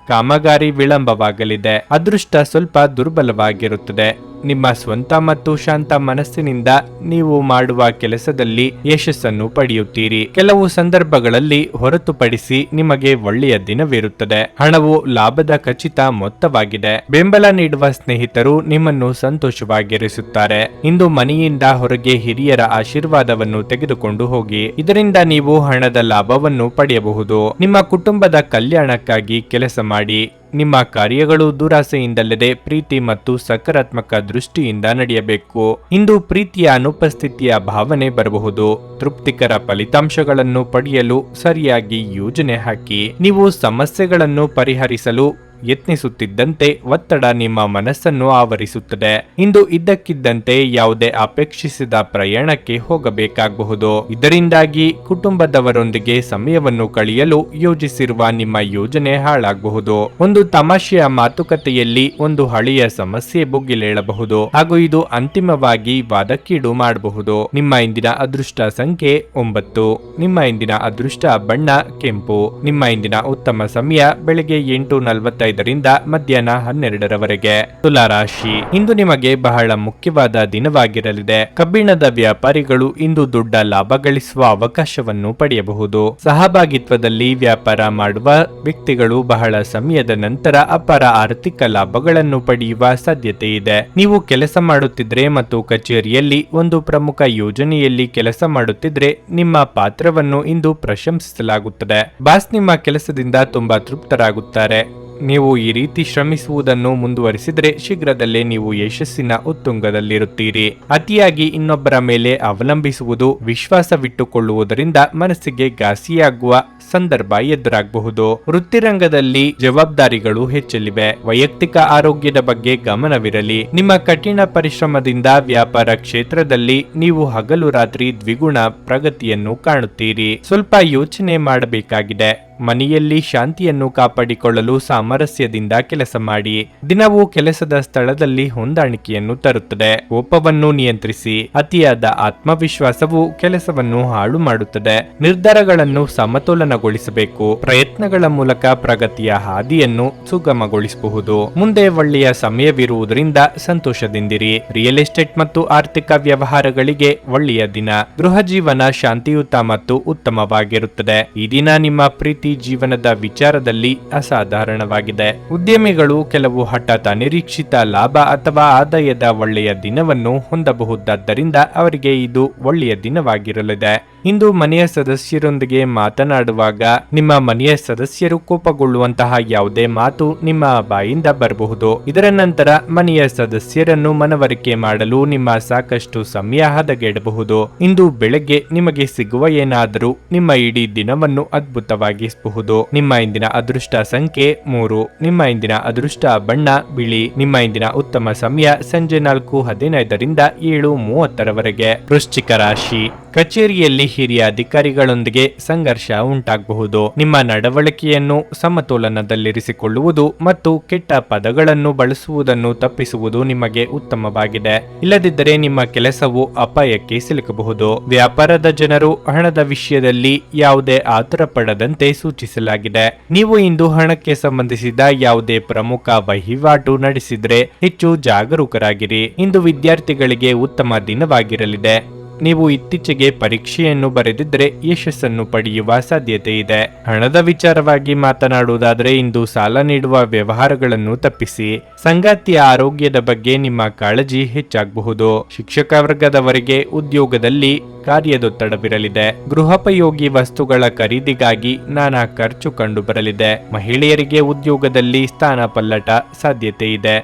S1: ಕಾಮಗಾರಿ ವಿಳಂಬವಾಗಲಿದೆ. ಅದೃಷ್ಟ ಸ್ವಲ್ಪ ದುರ್ಬಲವಾಗಿರುತ್ತದೆ. ನಿಮ್ಮ ಸ್ವಂತ ಮತ್ತು ಶಾಂತ ಮನಸ್ಸಿನಿಂದ ನೀವು ಮಾಡುವ ಕೆಲಸದಲ್ಲಿ ಯಶಸ್ಸನ್ನು ಪಡೆಯುತ್ತೀರಿ. ಕೆಲವು ಸಂದರ್ಭಗಳಲ್ಲಿ ಹೊರತುಪಡಿಸಿ ನಿಮಗೆ ಒಳ್ಳೆಯ ದಿನವಿರುತ್ತದೆ. ಹಣವು ಲಾಭದ ಖಚಿತ ಮೊತ್ತವಾಗಿದೆ. ಬೆಂಬಲ ನೀಡುವ ಸ್ನೇಹಿತರು ನಿಮ್ಮನ್ನು ಸಂತೋಷವಾಗಿರಿಸುತ್ತಾರೆ. ಇಂದು ಮನೆಯಿಂದ ಹೊರಗೆ ಹಿರಿಯರ ಆಶೀರ್ವಾದವನ್ನು ತೆಗೆದುಕೊಂಡು ಹೋಗಿ. ಇದರಿಂದ ನೀವು ಹಣದ ಲಾಭವನ್ನು ಪಡೆಯಬಹುದು. ನಿಮ್ಮ ಕುಟುಂಬದ ಕಲ್ಯಾಣಕ್ಕಾಗಿ ಕೆಲಸ ಮಾಡಿ. ನಿಮ್ಮ ಕಾರ್ಯಗಳು ದುರಾಸೆಯಿಂದಲ್ಲದೆ ಪ್ರೀತಿ ಮತ್ತು ಸಕಾರಾತ್ಮಕ ದೃಷ್ಟಿಯಿಂದ ನಡೆಯಬೇಕು. ಇಂದು ಪ್ರೀತಿಯ ಅನುಪಸ್ಥಿತಿಯ ಭಾವನೆ ಬರಬಹುದು. ತೃಪ್ತಿಕರ ಫಲಿತಾಂಶಗಳನ್ನು ಪಡೆಯಲು ಸರಿಯಾಗಿ ಯೋಜನೆ ಹಾಕಿ. ನೀವು ಸಮಸ್ಯೆಗಳನ್ನು ಪರಿಹರಿಸಲು ಯತ್ನಿಸುತ್ತಿದ್ದಂತೆ ಒತ್ತಡ ನಿಮ್ಮ ಮನಸ್ಸನ್ನು ಆವರಿಸುತ್ತದೆ. ಇಂದು ಇದ್ದಕ್ಕಿದ್ದಂತೆ ಯಾವುದೇ ಅಪೇಕ್ಷಿಸಿದ ಪ್ರಯಾಣಕ್ಕೆ ಹೋಗಬೇಕಾಗಬಹುದು. ಇದರಿಂದಾಗಿ ಕುಟುಂಬದವರೊಂದಿಗೆ ಸಮಯವನ್ನು ಕಳೆಯಲು ಯೋಜಿಸಿರುವ ನಿಮ್ಮ ಯೋಜನೆ ಹಾಳಾಗಬಹುದು. ಒಂದು ತಮಾಷೆಯ ಮಾತುಕತೆಯಲ್ಲಿ ಒಂದು ಹಳೆಯ ಸಮಸ್ಯೆ ಭುಗಿಲೇಳಬಹುದು ಹಾಗೂ ಇದು ಅಂತಿಮವಾಗಿ ವಾದಕ್ಕೀಡು ಮಾಡಬಹುದು. ನಿಮ್ಮ ಇಂದಿನ ಅದೃಷ್ಟ ಸಂಖ್ಯೆ 9. ನಿಮ್ಮ ಇಂದಿನ ಅದೃಷ್ಟ ಬಣ್ಣ ಕೆಂಪು. ನಿಮ್ಮ ಇಂದಿನ ಉತ್ತಮ ಸಮಯ ಬೆಳಗ್ಗೆ 8:45 ಮಧ್ಯಾಹ್ನ 12ರವರೆಗೆ. ತುಲಾ ರಾಶಿ, ಇಂದು ನಿಮಗೆ ಬಹಳ ಮುಖ್ಯವಾದ ದಿನವಾಗಿರಲಿದೆ. ಕಬ್ಬಿಣದ ವ್ಯಾಪಾರಿಗಳು ಇಂದು ದೊಡ್ಡ ಲಾಭ ಗಳಿಸುವ ಅವಕಾಶವನ್ನು ಪಡೆಯಬಹುದು. ಸಹಭಾಗಿತ್ವದಲ್ಲಿ ವ್ಯಾಪಾರ ಮಾಡುವ ವ್ಯಕ್ತಿಗಳು ಬಹಳ ಸಮಯದ ನಂತರ ಅಪಾರ ಆರ್ಥಿಕ ಲಾಭಗಳನ್ನು ಪಡೆಯುವ ಸಾಧ್ಯತೆ ಇದೆ. ನೀವು ಕೆಲಸ ಮಾಡುತ್ತಿದ್ರೆ ಮತ್ತು ಕಚೇರಿಯಲ್ಲಿ ಒಂದು ಪ್ರಮುಖ ಯೋಜನೆಯಲ್ಲಿ ಕೆಲಸ ಮಾಡುತ್ತಿದ್ರೆ ನಿಮ್ಮ ಪಾತ್ರವನ್ನು ಇಂದು ಪ್ರಶಂಸಿಸಲಾಗುತ್ತದೆ. ಬಾಸ್ ನಿಮ್ಮ ಕೆಲಸದಿಂದ ತುಂಬಾ ತೃಪ್ತರಾಗುತ್ತಾರೆ. ನೀವು ಈ ರೀತಿ ಶ್ರಮಿಸುವುದನ್ನು ಮುಂದುವರಿಸಿದರೆ ಶೀಘ್ರದಲ್ಲೇ ನೀವು ಯಶಸ್ಸಿನ ಉತ್ತುಂಗದಲ್ಲಿರುತ್ತೀರಿ. ಅತಿಯಾಗಿ ಇನ್ನೊಬ್ಬರ ಮೇಲೆ ಅವಲಂಬಿಸುವುದು ವಿಶ್ವಾಸವಿಟ್ಟುಕೊಳ್ಳುವುದರಿಂದ ಮನಸ್ಸಿಗೆ ಘಾಸಿಯಾಗುವ ಸಂದರ್ಭ ಎದುರಾಗಬಹುದು. ವೃತ್ತಿರಂಗದಲ್ಲಿ ಜವಾಬ್ದಾರಿಗಳು ಹೆಚ್ಚಲಿವೆ. ವೈಯಕ್ತಿಕ ಆರೋಗ್ಯದ ಬಗ್ಗೆ ಗಮನವಿರಲಿ. ನಿಮ್ಮ ಕಠಿಣ ಪರಿಶ್ರಮದಿಂದ ವ್ಯಾಪಾರ ಕ್ಷೇತ್ರದಲ್ಲಿ ನೀವು ಹಗಲು ರಾತ್ರಿ ದ್ವಿಗುಣ ಪ್ರಗತಿಯನ್ನು ಕಾಣುತ್ತೀರಿ. ಸ್ವಲ್ಪ ಯೋಚನೆ ಮಾಡಬೇಕಾಗಿದೆ. ಮನೆಯಲ್ಲಿ ಶಾಂತಿಯನ್ನು ಕಾಪಾಡಿಕೊಳ್ಳಲು ಸಾಮರಸ್ಯದಿಂದ ಕೆಲಸ ಮಾಡಿ. ದಿನವೂ ಕೆಲಸದ ಸ್ಥಳದಲ್ಲಿ ಹೊಂದಾಣಿಕೆಯನ್ನು ತರುತ್ತದೆ. ಕೋಪವನ್ನು ನಿಯಂತ್ರಿಸಿ. ಅತಿಯಾದ ಆತ್ಮವಿಶ್ವಾಸವು ಕೆಲಸವನ್ನು ಹಾಳು ಮಾಡುತ್ತದೆ. ನಿರ್ಧಾರಗಳನ್ನು ಸಮತೋಲನಗೊಳಿಸಬೇಕು. ಪ್ರಯತ್ನಗಳ ಮೂಲಕ ಪ್ರಗತಿಯ ಹಾದಿಯನ್ನು ಸುಗಮಗೊಳಿಸಬಹುದು. ಮುಂದೆ ಒಳ್ಳೆಯ ಸಮಯವಿರುವುದರಿಂದ ಸಂತೋಷದಿಂದಿರಿ. ರಿಯಲ್ ಎಸ್ಟೇಟ್ ಮತ್ತು ಆರ್ಥಿಕ ವ್ಯವಹಾರಗಳಿಗೆ ಒಳ್ಳೆಯ ದಿನ. ಗೃಹ ಜೀವನ ಶಾಂತಿಯುತ ಮತ್ತು ಉತ್ತಮವಾಗಿರುತ್ತದೆ. ಈ ದಿನ ನಿಮ್ಮ ಪ್ರೀತಿ ಜೀವನದ ವಿಚಾರದಲ್ಲಿ ಅಸಾಧಾರಣವಾಗಿದೆ. ಉದ್ಯಮಿಗಳು ಕೆಲವು ಹಠಾತ್ ಅನಿರೀಕ್ಷಿತ ಲಾಭ ಅಥವಾ ಆದಾಯದ ಒಳ್ಳೆಯ ದಿನವನ್ನು ಹೊಂದಬಹುದಾದ್ದರಿಂದ ಅವರಿಗೆ ಇದು ಒಳ್ಳೆಯ ದಿನವಾಗಿರಲಿದೆ. ಇಂದು ಮನೆಯ ಸದಸ್ಯರೊಂದಿಗೆ ಮಾತನಾಡುವಾಗ ನಿಮ್ಮ ಮನೆಯ ಸದಸ್ಯರು ಕೋಪಗೊಳ್ಳುವಂತಹ ಯಾವುದೇ ಮಾತು ನಿಮ್ಮ ಬಾಯಿಂದ ಬರಬಹುದು. ಇದರ ನಂತರ ಮನೆಯ ಸದಸ್ಯರನ್ನು ಮನವರಿಕೆ ಮಾಡಲು ನಿಮ್ಮ ಸಾಕಷ್ಟು ಸಮಯ ಹದಗೆಡಬಹುದು. ಇಂದು ಬೆಳಗ್ಗೆ ನಿಮಗೆ ಸಿಗುವ ಏನಾದರೂ ನಿಮ್ಮ ಇಡೀ ದಿನವನ್ನು ಅದ್ಭುತವಾಗಿಸಬಹುದು. ನಿಮ್ಮ ಇಂದಿನ ಅದೃಷ್ಟ ಸಂಖ್ಯೆ 3. ನಿಮ್ಮ ಇಂದಿನ ಅದೃಷ್ಟ ಬಣ್ಣ ಬಿಳಿ. ನಿಮ್ಮ ಇಂದಿನ ಉತ್ತಮ ಸಮಯ ಸಂಜೆ 4:15 7:30ರವರೆಗೆ. ವೃಶ್ಚಿಕ ರಾಶಿ, ಕಚೇರಿಯಲ್ಲಿ ಹಿರಿಯ ಅಧಿಕಾರಿಗಳೊಂದಿಗೆ ಸಂಘರ್ಷ ಉಂಟಾಗಬಹುದು. ನಿಮ್ಮ ನಡವಳಿಕೆಯನ್ನು ಸಮತೋಲನದಲ್ಲಿರಿಸಿಕೊಳ್ಳುವುದು ಮತ್ತು ಕೆಟ್ಟ ಪದಗಳನ್ನು ಬಳಸುವುದನ್ನು ತಪ್ಪಿಸುವುದು ನಿಮಗೆ ಉತ್ತಮವಾಗಿದೆ. ಇಲ್ಲದಿದ್ದರೆ ನಿಮ್ಮ ಕೆಲಸವು ಅಪಾಯಕ್ಕೆ ಸಿಲುಕಬಹುದು. ವ್ಯಾಪಾರದ ಜನರು ಹಣದ ವಿಷಯದಲ್ಲಿ ಯಾವುದೇ ಆತುರ ಪಡದಂತೆ ಸೂಚಿಸಲಾಗಿದೆ. ನೀವು ಇಂದು ಹಣಕ್ಕೆ ಸಂಬಂಧಿಸಿದ ಯಾವುದೇ ಪ್ರಮುಖ ವಹಿವಾಟು ನಡೆಸಿದ್ರೆ ಹೆಚ್ಚು ಜಾಗರೂಕರಾಗಿರಿ. ಇಂದು ವಿದ್ಯಾರ್ಥಿಗಳಿಗೆ ಉತ್ತಮ ದಿನವಾಗಿರಲಿದೆ. ನೀವು ಇತ್ತೀಚೆಗೆ ಪರೀಕ್ಷೆಯನ್ನು ಬರೆದಿದ್ದರೆ ಯಶಸ್ಸನ್ನು ಪಡೆಯುವ ಸಾಧ್ಯತೆ ಇದೆ. ಹಣದ ವಿಚಾರವಾಗಿ ಮಾತನಾಡುವುದಾದರೆ ಇಂದು ಸಾಲ ನೀಡುವ ವ್ಯವಹಾರಗಳನ್ನು ತಪ್ಪಿಸಿ. ಸಂಗಾತಿಯ ಆರೋಗ್ಯದ ಬಗ್ಗೆ ನಿಮ್ಮ ಕಾಳಜಿ ಹೆಚ್ಚಾಗಬಹುದು. ಶಿಕ್ಷಕ ವರ್ಗದವರಿಗೆ ಉದ್ಯೋಗದಲ್ಲಿ ಕಾರ್ಯದೊತ್ತಡವಿರಲಿದೆ. ಗೃಹೋಪಯೋಗಿ ವಸ್ತುಗಳ ಖರೀದಿಗಾಗಿ ನಾನಾ ಖರ್ಚು ಕಂಡುಬರಲಿದೆ. ಮಹಿಳೆಯರಿಗೆ ಉದ್ಯೋಗದಲ್ಲಿ ಸ್ಥಾನ ಪಲ್ಲಟ ಸಾಧ್ಯತೆ ಇದೆ.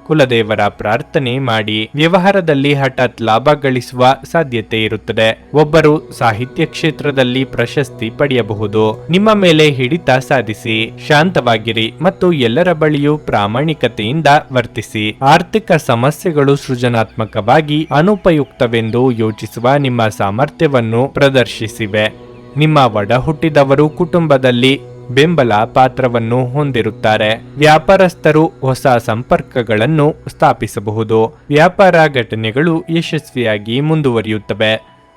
S1: ಕುಲದೇವರ ಪ್ರಾರ್ಥನೆ ಮಾಡಿ. ವ್ಯವಹಾರದಲ್ಲಿ ಹಠಾತ್ ಲಾಭ ಗಳಿಸುವ ಸಾಧ್ಯತೆ ಇರುತ್ತದೆ. ಒಬ್ಬರು ಸಾಹಿತ್ಯ ಕ್ಷೇತ್ರದಲ್ಲಿ ಪ್ರಶಸ್ತಿ ಪಡೆಯಬಹುದು. ನಿಮ್ಮ ಮೇಲೆ ಹಿಡಿತ ಸಾಧಿಸಿ. ಶಾಂತವಾಗಿರಿ ಮತ್ತು ಎಲ್ಲರ ಬಳಿಯೂ ಪ್ರಾಮಾಣಿಕತೆಯಿಂದ ವರ್ತಿಸಿ. ಆರ್ಥಿಕ ಸಮಸ್ಯೆಗಳು ಸೃಜನಾತ್ಮಕವಾಗಿ ಅನುಪಯುಕ್ತವೆಂದು ಯೋಚಿಸುವ ನಿಮ್ಮ ಸಾಮರ್ಥ್ಯವನ್ನು ಪ್ರದರ್ಶಿಸಿವೆ. ನಿಮ್ಮ ಒಡ ಹುಟ್ಟಿದವರು ಕುಟುಂಬದಲ್ಲಿ ಬೆಂಬಲ ಪಾತ್ರವನ್ನು ಹೊಂದಿರುತ್ತಾರೆ. ವ್ಯಾಪಾರಸ್ಥರು ಹೊಸ ಸಂಪರ್ಕಗಳನ್ನು ಸ್ಥಾಪಿಸಬಹುದು. ವ್ಯಾಪಾರ ಘಟನೆಗಳು ಯಶಸ್ವಿಯಾಗಿ ಮುಂದುವರಿಯುತ್ತವೆ.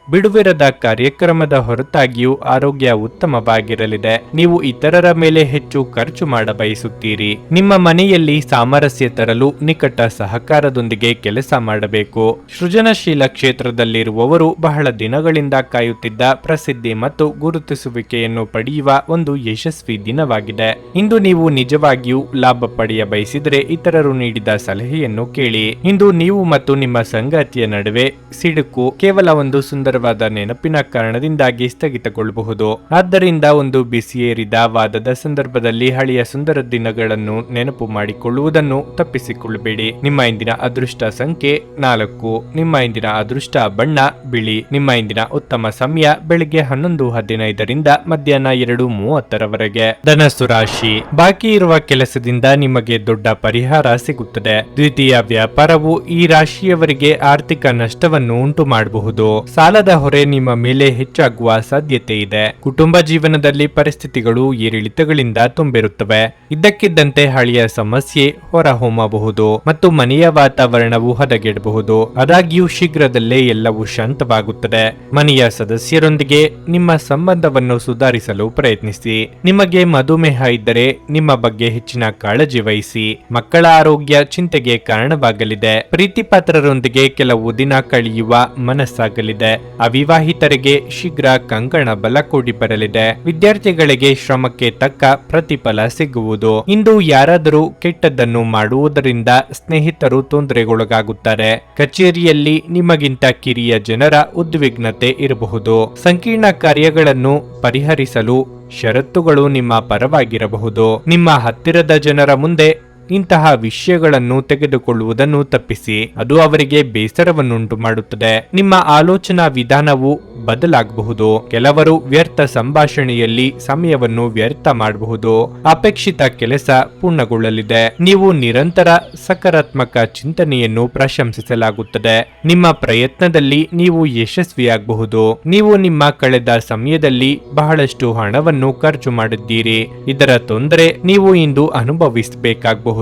S1: ಬಿಡುವಿರದ ಕಾರ್ಯಕ್ರಮದ ಹೊರತಾಗಿಯೂ ಆರೋಗ್ಯ ಉತ್ತಮವಾಗಿರಲಿದೆ. ನೀವು ಇತರರ ಮೇಲೆ ಹೆಚ್ಚು ಖರ್ಚು ಮಾಡಬಯಸುತ್ತೀರಿ. ನಿಮ್ಮ ಮನೆಯಲ್ಲಿ ಸಾಮರಸ್ಯ ತರಲು ನಿಕಟ ಸಹಕಾರದೊಂದಿಗೆ ಕೆಲಸ ಮಾಡಬೇಕು. ಸೃಜನಶೀಲ ಕ್ಷೇತ್ರದಲ್ಲಿರುವವರು ಬಹಳ ದಿನಗಳಿಂದ ಕಾಯುತ್ತಿದ್ದ ಪ್ರಸಿದ್ಧಿ ಮತ್ತು ಗುರುತಿಸುವಿಕೆಯನ್ನು ಪಡೆಯುವ ಒಂದು ಯಶಸ್ವಿ ದಿನವಾಗಿದೆ. ಇಂದು ನೀವು ನಿಜವಾಗಿಯೂ ಲಾಭ ಪಡೆಯ ಬಯಸಿದರೆ ಇತರರು ನೀಡಿದ ಸಲಹೆಯನ್ನು ಕೇಳಿ. ಇಂದು ನೀವು ಮತ್ತು ನಿಮ್ಮ ಸಂಗಾತಿಯ ನಡುವೆ ಸಿಡುಕು ಕೇವಲ ಒಂದು ಸುಂದರ ನಿರಂತರವಾದ ನೆನಪಿನ ಕಾರಣದಿಂದಾಗಿ ಸ್ಥಗಿತಗೊಳ್ಳಬಹುದು. ಆದ್ದರಿಂದ ಒಂದು ಬಿಸಿಯೇರಿದ ವಾದದ ಸಂದರ್ಭದಲ್ಲಿ ಹಳೆಯ ಸುಂದರ ದಿನಗಳನ್ನು ನೆನಪು ಮಾಡಿಕೊಳ್ಳುವುದನ್ನು ತಪ್ಪಿಸಿಕೊಳ್ಳಬೇಡಿ. ನಿಮ್ಮ ಇಂದಿನ ಅದೃಷ್ಟ ಸಂಖ್ಯೆ 4. ನಿಮ್ಮ ಇಂದಿನ ಅದೃಷ್ಟ ಬಣ್ಣ ಬಿಳಿ. ನಿಮ್ಮ ಇಂದಿನ ಉತ್ತಮ ಸಮಯ ಬೆಳಿಗ್ಗೆ 11:15 ಮಧ್ಯಾಹ್ನ 2:30 ಧನಸ್ಸು ರಾಶಿ. ಬಾಕಿ ಇರುವ ಕೆಲಸದಿಂದ ನಿಮಗೆ ದೊಡ್ಡ ಪರಿಹಾರ ಸಿಗುತ್ತದೆ. ದ್ವಿತೀಯ ವ್ಯಾಪಾರವು ಈ ರಾಶಿಯವರಿಗೆ ಆರ್ಥಿಕ ನಷ್ಟವನ್ನು ಉಂಟು ಮಾಡಬಹುದು. ಸಾಲದ ಹೊರೆ ನಿಮ್ಮ ಮೇಲೆ ಹೆಚ್ಚಾಗುವ ಸಾಧ್ಯತೆ ಇದೆ. ಕುಟುಂಬ ಜೀವನದಲ್ಲಿ ಪರಿಸ್ಥಿತಿಗಳು ಏರಿಳಿತಗಳಿಂದ ತುಂಬಿರುತ್ತವೆ. ಇದ್ದಕ್ಕಿದ್ದಂತೆ ಹಳೆಯ ಸಮಸ್ಯೆ ಹೊರಹೊಮ್ಮಬಹುದು ಮತ್ತು ಮನೆಯ ವಾತಾವರಣವು ಹದಗೆಡಬಹುದು. ಆದಾಗ್ಯೂ ಶೀಘ್ರದಲ್ಲೇ ಎಲ್ಲವೂ ಶಾಂತವಾಗುತ್ತದೆ. ಮನೆಯ ಸದಸ್ಯರೊಂದಿಗೆ ನಿಮ್ಮ ಸಂಬಂಧವನ್ನು ಸುಧಾರಿಸಲು ಪ್ರಯತ್ನಿಸಿ. ನಿಮಗೆ ಮಧುಮೇಹ ಇದ್ದರೆ ನಿಮ್ಮ ಬಗ್ಗೆ ಹೆಚ್ಚಿನ ಕಾಳಜಿ ವಹಿಸಿ. ಮಕ್ಕಳ ಆರೋಗ್ಯ ಚಿಂತೆಗೆ ಕಾರಣವಾಗಲಿದೆ. ಪ್ರೀತಿಪಾತ್ರರೊಂದಿಗೆ ಕೆಲವು ದಿನ ಕಳೆಯುವ ಮನಸ್ಸಾಗಲಿದೆ. ಅವಿವಾಹಿತರಿಗೆ ಶೀಘ್ರ ಕಂಕಣ ಬಲ ಕೂಡಿ ಬರಲಿದೆ. ವಿದ್ಯಾರ್ಥಿಗಳಿಗೆ ಶ್ರಮಕ್ಕೆ ತಕ್ಕ ಪ್ರತಿಫಲ ಸಿಗುವುದು. ಇಂದು ಯಾರಾದರೂ ಕೆಟ್ಟದ್ದನ್ನು ಮಾಡುವುದರಿಂದ ಸ್ನೇಹಿತರು ತೊಂದರೆಗೊಳಗಾಗುತ್ತಾರೆ. ಕಚೇರಿಯಲ್ಲಿ ನಿಮಗಿಂತ ಕಿರಿಯ ಜನರ ಉದ್ವಿಗ್ನತೆ ಇರಬಹುದು. ಸಂಕೀರ್ಣ ಕಾರ್ಯಗಳನ್ನು ಪರಿಹರಿಸಲು ಷರತ್ತುಗಳು ನಿಮ್ಮ ಪರವಾಗಿರಬಹುದು. ನಿಮ್ಮ ಹತ್ತಿರದ ಜನರ ಮುಂದೆ ಇಂತಹ ವಿಷಯಗಳನ್ನು ತೆಗೆದುಕೊಳ್ಳುವುದನ್ನು ತಪ್ಪಿಸಿ. ಅದು ಅವರಿಗೆ ಬೇಸರವನ್ನುಂಟು ಮಾಡುತ್ತದೆ. ನಿಮ್ಮ ಆಲೋಚನಾ ವಿಧಾನವು ಬದಲಾಗಬಹುದು. ಕೆಲವರು ವ್ಯರ್ಥ ಸಂಭಾಷಣೆಯಲ್ಲಿ ಸಮಯವನ್ನು ವ್ಯರ್ಥ ಮಾಡಬಹುದು. ಅಪೇಕ್ಷಿತ ಕೆಲಸ ಪೂರ್ಣಗೊಳ್ಳಲಿದೆ. ನೀವು ನಿರಂತರ ಸಕಾರಾತ್ಮಕ ಚಿಂತನೆಯನ್ನು ಪ್ರಶಂಸಿಸಲಾಗುತ್ತದೆ. ನಿಮ್ಮ ಪ್ರಯತ್ನದಲ್ಲಿ ನೀವು ಯಶಸ್ವಿಯಾಗಬಹುದು. ನೀವು ನಿಮ್ಮ ಕಳೆದ ಸಮಯದಲ್ಲಿ ಬಹಳಷ್ಟು ಹಣವನ್ನು ಖರ್ಚು ಮಾಡಿದ್ದೀರಿ. ಇದರ ತೊಂದರೆ ನೀವು ಇಂದು ಅನುಭವಿಸಬೇಕಾಗಬಹುದು.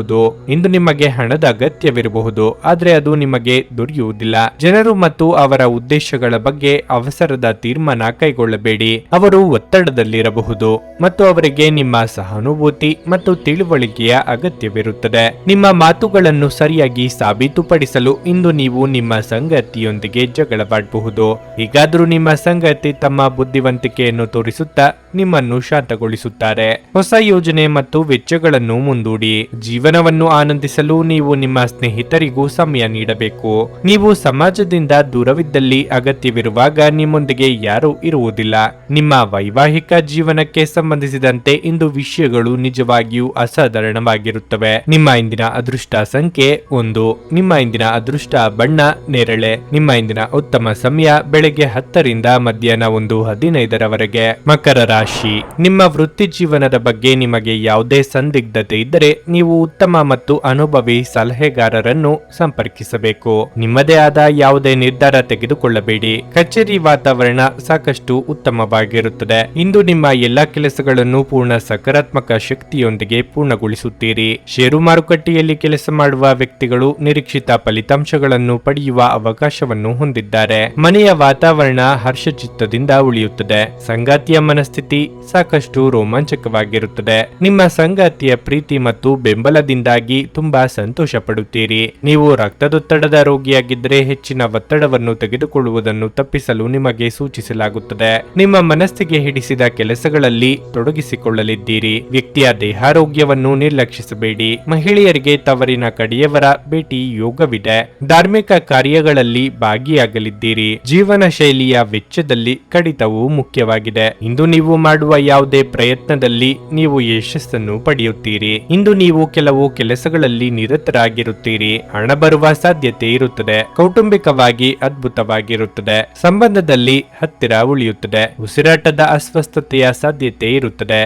S1: ಇಂದು ನಿಮಗೆ ಹಣದ ಅಗತ್ಯವಿರಬಹುದು, ಆದರೆ ಅದು ನಿಮಗೆ ದೊರೆಯುವುದಿಲ್ಲ. ಜನರು ಮತ್ತು ಅವರ ಉದ್ದೇಶಗಳ ಬಗ್ಗೆ ಅವಸರದ ತೀರ್ಮಾನ ಕೈಗೊಳ್ಳಬೇಡಿ. ಅವರು ಒತ್ತಡದಲ್ಲಿರಬಹುದು ಮತ್ತು ಅವರಿಗೆ ನಿಮ್ಮ ಸಹಾನುಭೂತಿ ಮತ್ತು ತಿಳುವಳಿಕೆಯ ಅಗತ್ಯವಿರುತ್ತದೆ. ನಿಮ್ಮ ಮಾತುಗಳನ್ನು ಸರಿಯಾಗಿ ಸಾಬೀತುಪಡಿಸಲು ಇಂದು ನೀವು ನಿಮ್ಮ ಸಂಗಾತಿಯೊಂದಿಗೆ ಜಗಳವಾಡಬಹುದು. ಹೀಗಾದರೂ ನಿಮ್ಮ ಸಂಗಾತಿ ತಮ್ಮ ಬುದ್ಧಿವಂತಿಕೆಯನ್ನು ತೋರಿಸುತ್ತಾ ನಿಮ್ಮನ್ನು ಶಾಂತಗೊಳಿಸುತ್ತಾರೆ. ಹೊಸ ಯೋಜನೆ ಮತ್ತು ವೆಚ್ಚಗಳನ್ನು ಮುಂದೂಡಿ. ಜೀವನವನ್ನು ಆನಂದಿಸಲು ನೀವು ನಿಮ್ಮ ಸ್ನೇಹಿತರಿಗೂ ಸಮಯ ನೀಡಬೇಕು. ನೀವು ಸಮಾಜದಿಂದ ದೂರವಿದ್ದಲ್ಲಿ ಅಗತ್ಯವಿರುವಾಗ ನಿಮ್ಮೊಂದಿಗೆ ಯಾರೂ ಇರುವುದಿಲ್ಲ. ನಿಮ್ಮ ವೈವಾಹಿಕ ಜೀವನಕ್ಕೆ ಸಂಬಂಧಿಸಿದಂತೆ ಇಂದು ವಿಷಯಗಳು ನಿಜವಾಗಿಯೂ ಅಸಾಧಾರಣವಾಗಿರುತ್ತವೆ. ನಿಮ್ಮ ಇಂದಿನ ಅದೃಷ್ಟ ಸಂಖ್ಯೆ 1. ನಿಮ್ಮ ಇಂದಿನ ಅದೃಷ್ಟ ಬಣ್ಣ ನೇರಳೆ. ನಿಮ್ಮ ಇಂದಿನ ಉತ್ತಮ ಸಮಯ ಬೆಳಗ್ಗೆ 10 ಮಧ್ಯಾಹ್ನ 1:15 ಮಕರ ರಾಶಿ. ನಿಮ್ಮ ವೃತ್ತಿ ಜೀವನದ ಬಗ್ಗೆ ನಿಮಗೆ ಯಾವುದೇ ಸಂದಿಗ್ಧತೆ ಇದ್ದರೆ ನೀವು ಉತ್ತಮ ಮತ್ತು ಅನುಭವಿ ಸಲಹೆಗಾರರನ್ನು ಸಂಪರ್ಕಿಸಬೇಕು. ನಿಮ್ಮದೇ ಆದ ಯಾವುದೇ ನಿರ್ಧಾರ ತೆಗೆದುಕೊಳ್ಳಬೇಡಿ. ಕಚೇರಿ ವಾತಾವರಣ ಸಾಕಷ್ಟು ಉತ್ತಮವಾಗಿರುತ್ತದೆ. ಇಂದು ನಿಮ್ಮ ಎಲ್ಲಾ ಕೆಲಸಗಳನ್ನು ಪೂರ್ಣ ಸಕಾರಾತ್ಮಕ ಶಕ್ತಿಯೊಂದಿಗೆ ಪೂರ್ಣಗೊಳಿಸುತ್ತೀರಿ. ಷೇರು ಮಾರುಕಟ್ಟೆಯಲ್ಲಿ ಕೆಲಸ ಮಾಡುವ ವ್ಯಕ್ತಿಗಳು ನಿರೀಕ್ಷಿತ ಫಲಿತಾಂಶಗಳನ್ನು ಪಡೆಯುವ ಅವಕಾಶವನ್ನು ಹೊಂದಿದ್ದಾರೆ. ಮನೆಯ ವಾತಾವರಣ ಹರ್ಷಚಿತ್ತದಿಂದ ಉಳಿಯುತ್ತದೆ. ಸಂಗಾತಿಯ ಮನಸ್ಥಿತಿ ಸಾಕಷ್ಟು ರೋಮಾಂಚಕವಾಗಿರುತ್ತದೆ. ನಿಮ್ಮ ಸಂಗಾತಿಯ ಪ್ರೀತಿ ಮತ್ತು ಬೆಂಬಲದಿಂದಾಗಿ ತುಂಬಾ ಸಂತೋಷ ಪಡುತ್ತೀರಿ. ನೀವು ರಕ್ತದೊತ್ತಡದ ರೋಗಿಯಾಗಿದ್ದರೆ ಹೆಚ್ಚಿನ ಒತ್ತಡವನ್ನು ತೆಗೆದುಕೊಳ್ಳುವುದನ್ನು ತಪ್ಪಿಸಲು ನಿಮಗೆ ಸೂಚಿಸಲಾಗುತ್ತದೆ. ನಿಮ್ಮ ಮನಸ್ಸಿಗೆ ಹಿಡಿಸಿದ ಕೆಲಸಗಳಲ್ಲಿ ತೊಡಗಿಸಿಕೊಳ್ಳಲಿದ್ದೀರಿ. ವ್ಯಕ್ತಿಯ ದೇಹಾರೋಗ್ಯವನ್ನು ನಿರ್ಲಕ್ಷಿಸಬೇಡಿ. ಮಹಿಳೆಯರಿಗೆ ತವರಿನ ಕಡೆಯವರ ಭೇಟಿ ಯೋಗವಿದೆ. ಧಾರ್ಮಿಕ ಕಾರ್ಯಗಳಲ್ಲಿ ಭಾಗಿಯಾಗಲಿದ್ದೀರಿ. ಜೀವನ ಶೈಲಿಯ ವೆಚ್ಚದಲ್ಲಿ ಕಡಿತವು ಮುಖ್ಯವಾಗಿದೆ. ಇಂದು ನೀವು ಮಾಡುವ ಯಾವುದೇ ಪ್ರಯತ್ನದಲ್ಲಿ ನೀವು ಯಶಸ್ಸನ್ನು ಪಡೆಯುತ್ತೀರಿ. ಇಂದು ನೀವು ಕೆಲವು ಕೆಲಸಗಳಲ್ಲಿ ನಿರತರಾಗಿರುತ್ತೀರಿ. ಹಣ ಬರುವ ಸಾಧ್ಯತೆ ಇರುತ್ತದೆ. ಕೌಟುಂಬಿಕವಾಗಿ ಅದ್ಭುತವಾಗಿರುತ್ತದೆ. ಸಂಬಂಧದಲ್ಲಿ ಹತ್ತಿರ ಉಳಿಯುತ್ತದೆ. ಉಸಿರಾಟದ ಅಸ್ವಸ್ಥತೆಯ ಸಾಧ್ಯತೆ ಇರುತ್ತದೆ.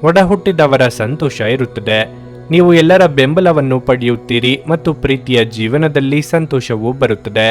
S1: ಒಡ ಹುಟ್ಟಿದವರ ಸಂತೋಷ ಇರುತ್ತದೆ. ನೀವು ಎಲ್ಲರ ಬೆಂಬಲವನ್ನು ಪಡೆಯುತ್ತೀರಿ ಮತ್ತು ಪ್ರೀತಿಯ ಜೀವನದಲ್ಲಿ ಸಂತೋಷವೂ ಬರುತ್ತದೆ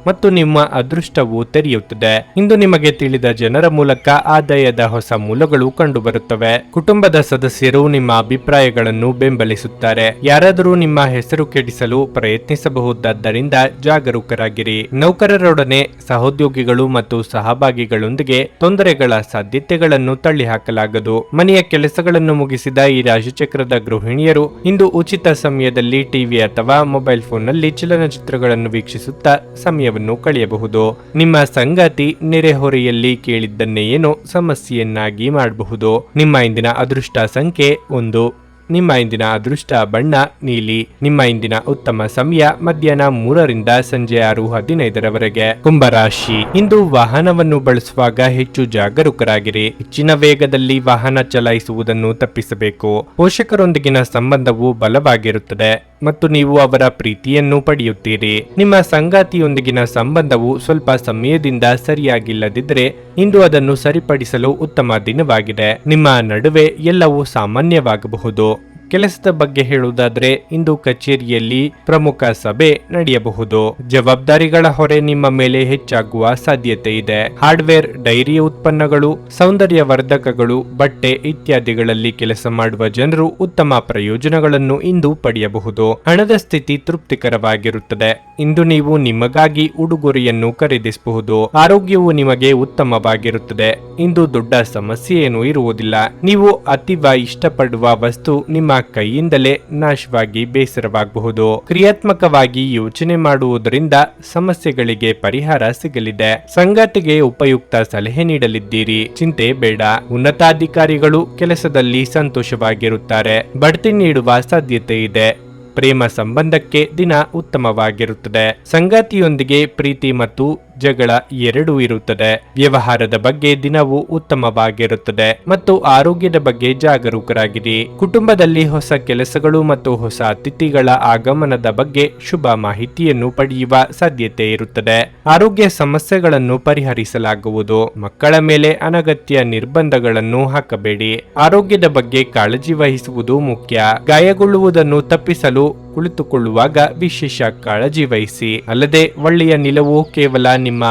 S1: ಮತ್ತು ನಿಮ್ಮ ಅದೃಷ್ಟವು ತೆರೆಯುತ್ತದೆ. ಇಂದು ನಿಮಗೆ ತಿಳಿದ ಜನರ ಮೂಲಕ ಆದಾಯದ ಹೊಸ ಮೂಲಗಳು ಕಂಡುಬರುತ್ತವೆ. ಕುಟುಂಬದ ಸದಸ್ಯರು ನಿಮ್ಮ ಅಭಿಪ್ರಾಯಗಳನ್ನು ಬೆಂಬಲಿಸುತ್ತಾರೆ. ಯಾರಾದರೂ ನಿಮ್ಮ ಹೆಸರು ಕೆಡಿಸಲು ಪ್ರಯತ್ನಿಸಬಹುದಾದ್ದರಿಂದ ಜಾಗರೂಕರಾಗಿರಿ. ನೌಕರರೊಡನೆ ಸಹೋದ್ಯೋಗಿಗಳು ಮತ್ತು ಸಹಭಾಗಿಗಳೊಂದಿಗೆ ತೊಂದರೆಗಳ ಸಾಧ್ಯತೆಗಳನ್ನು ತಳ್ಳಿಹಾಕಲಾಗದು. ಮನೆಯ ಕೆಲಸಗಳನ್ನು ಮುಗಿಸಿದ ಈ ರಾಶಿಚಕ್ರದ ಗೃಹಿಣಿಯರು ಇಂದು ಉಚಿತ ಸಮಯದಲ್ಲಿ ಟಿವಿ ಅಥವಾ ಮೊಬೈಲ್ ಫೋನ್ನಲ್ಲಿ ಚಲನಚಿತ್ರಗಳನ್ನು ವೀಕ್ಷಿಸುತ್ತಾ ಸಮಯ ಕಳೆಯಬಹುದು. ನಿಮ್ಮ ಸಂಗಾತಿ ನೆರೆಹೊರೆಯಲ್ಲಿ ಕೇಳಿದ್ದನ್ನೇ ಏನೋ ಸಮಸ್ಯೆಯನ್ನಾಗಿ ಮಾಡಬಹುದು. ನಿಮ್ಮ ಇಂದಿನ ಅದೃಷ್ಟ ಸಂಖ್ಯೆ 1. ನಿಮ್ಮ ಇಂದಿನ ಅದೃಷ್ಟ ಬಣ್ಣ ನೀಲಿ. ನಿಮ್ಮ ಇಂದಿನ ಉತ್ತಮ ಸಮಯ ಮಧ್ಯಾಹ್ನ 3ರಿಂದ ಸಂಜೆ 6:15ರವರೆಗೆ. ಕುಂಭರಾಶಿ, ಇಂದು ವಾಹನವನ್ನು ಬಳಸುವಾಗ ಹೆಚ್ಚು ಜಾಗರೂಕರಾಗಿರಿ. ಹೆಚ್ಚಿನ ವೇಗದಲ್ಲಿ ವಾಹನ ಚಲಾಯಿಸುವುದನ್ನು ತಪ್ಪಿಸಬೇಕು. ಪೋಷಕರೊಂದಿಗಿನ ಸಂಬಂಧವು ಬಲವಾಗಿರುತ್ತದೆ ಮತ್ತು ನೀವು ಅವರ ಪ್ರೀತಿಯನ್ನು ಪಡೆಯುತ್ತೀರಿ. ನಿಮ್ಮ ಸಂಗಾತಿಯೊಂದಿಗಿನ ಸಂಬಂಧವು ಸ್ವಲ್ಪ ಸಮಯದಿಂದ ಸರಿಯಾಗಿಲ್ಲದಿದ್ದರೆ ಇಂದು ಅದನ್ನು ಸರಿಪಡಿಸಲು ಉತ್ತಮ ದಿನವಾಗಿದೆ. ನಿಮ್ಮ ನಡುವೆ ಎಲ್ಲವೂ ಸಾಮಾನ್ಯವಾಗಬಹುದು. ಕೆಲಸದ ಬಗ್ಗೆ ಹೇಳುವುದಾದ್ರೆ ಇಂದು ಕಚೇರಿಯಲ್ಲಿ ಪ್ರಮುಖ ಸಭೆ ನಡೆಯಬಹುದು. ಜವಾಬ್ದಾರಿಗಳ ಹೊರೆ ನಿಮ್ಮ ಮೇಲೆ ಹೆಚ್ಚಾಗುವ ಸಾಧ್ಯತೆ ಇದೆ. ಹಾರ್ಡ್ವೇರ್, ಡೈರಿ ಉತ್ಪನ್ನಗಳು, ಸೌಂದರ್ಯವರ್ಧಕಗಳು, ಬಟ್ಟೆ ಇತ್ಯಾದಿಗಳಲ್ಲಿ ಕೆಲಸ ಮಾಡುವ ಜನರು ಉತ್ತಮ ಪ್ರಯೋಜನಗಳನ್ನು ಇಂದು ಪಡೆಯಬಹುದು. ಹಣದ ಸ್ಥಿತಿ ತೃಪ್ತಿಕರವಾಗಿರುತ್ತದೆ. ಇಂದು ನೀವು ನಿಮಗಾಗಿ ಉಡುಗೊರೆಯನ್ನು ಖರೀದಿಸಬಹುದು. ಆರೋಗ್ಯವು ನಿಮಗೆ ಉತ್ತಮವಾಗಿರುತ್ತದೆ. ಇಂದು ದೊಡ್ಡ ಸಮಸ್ಯೆ ಏನೂ ಇರುವುದಿಲ್ಲ. ನೀವು ಅತೀವ ಇಷ್ಟಪಡುವ ವಸ್ತು ನಿಮ್ಮ ಕೈಯಿಂದಲೇ ನಾಶವಾಗಿ ಬೇಸರವಾಗಬಹುದು. ಕ್ರಿಯಾತ್ಮಕವಾಗಿ ಯೋಚನೆ ಮಾಡುವುದರಿಂದ ಸಮಸ್ಯೆಗಳಿಗೆ ಪರಿಹಾರ ಸಿಗಲಿದೆ. ಸಂಗಾತಿಗೆ ಉಪಯುಕ್ತ ಸಲಹೆ ನೀಡಲಿದ್ದೀರಿ. ಚಿಂತೆ ಬೇಡ. ಉನ್ನತಾಧಿಕಾರಿಗಳು ಕೆಲಸದಲ್ಲಿ ಸಂತೋಷವಾಗಿರುತ್ತಾರೆ. ಬಡ್ತಿ ನೀಡುವ ಸಾಧ್ಯತೆ ಇದೆ. ಪ್ರೇಮ ಸಂಬಂಧಕ್ಕೆ ದಿನ ಉತ್ತಮವಾಗಿರುತ್ತದೆ. ಸಂಗಾತಿಯೊಂದಿಗೆ ಪ್ರೀತಿ ಮತ್ತು ಜಗಳ ಎರಡೂ ಇರುತ್ತದೆ. ವ್ಯವಹಾರದ ಬಗ್ಗೆ ದಿನವೂ ಉತ್ತಮವಾಗಿರುತ್ತದೆ ಮತ್ತು ಆರೋಗ್ಯದ ಬಗ್ಗೆ ಜಾಗರೂಕರಾಗಿರಿ. ಕುಟುಂಬದಲ್ಲಿ ಹೊಸ ಕೆಲಸಗಳು ಮತ್ತು ಹೊಸ ಅತಿಥಿಗಳ ಆಗಮನದ ಬಗ್ಗೆ ಶುಭ ಮಾಹಿತಿಯನ್ನು ಪಡೆಯುವ ಸಾಧ್ಯತೆ ಇರುತ್ತದೆ. ಆರೋಗ್ಯ ಸಮಸ್ಯೆಗಳನ್ನು ಪರಿಹರಿಸಲಾಗುವುದು. ಮಕ್ಕಳ ಮೇಲೆ ಅನಗತ್ಯ ನಿರ್ಬಂಧಗಳನ್ನು ಹಾಕಬೇಡಿ. ಆರೋಗ್ಯದ ಬಗ್ಗೆ ಕಾಳಜಿ ವಹಿಸುವುದು ಮುಖ್ಯ. ಗಾಯಗೊಳ್ಳುವುದನ್ನು ತಪ್ಪಿಸಲು ಕುಳಿತುಕೊಳ್ಳುವಾಗ ವಿಶೇಷ ಕಾಳಜಿ ವಹಿಸಿ. ಅಲ್ಲದೆ ಒಳ್ಳೆಯ ನಿಲುವು ಕೇವಲ ನಿಮ್ಮ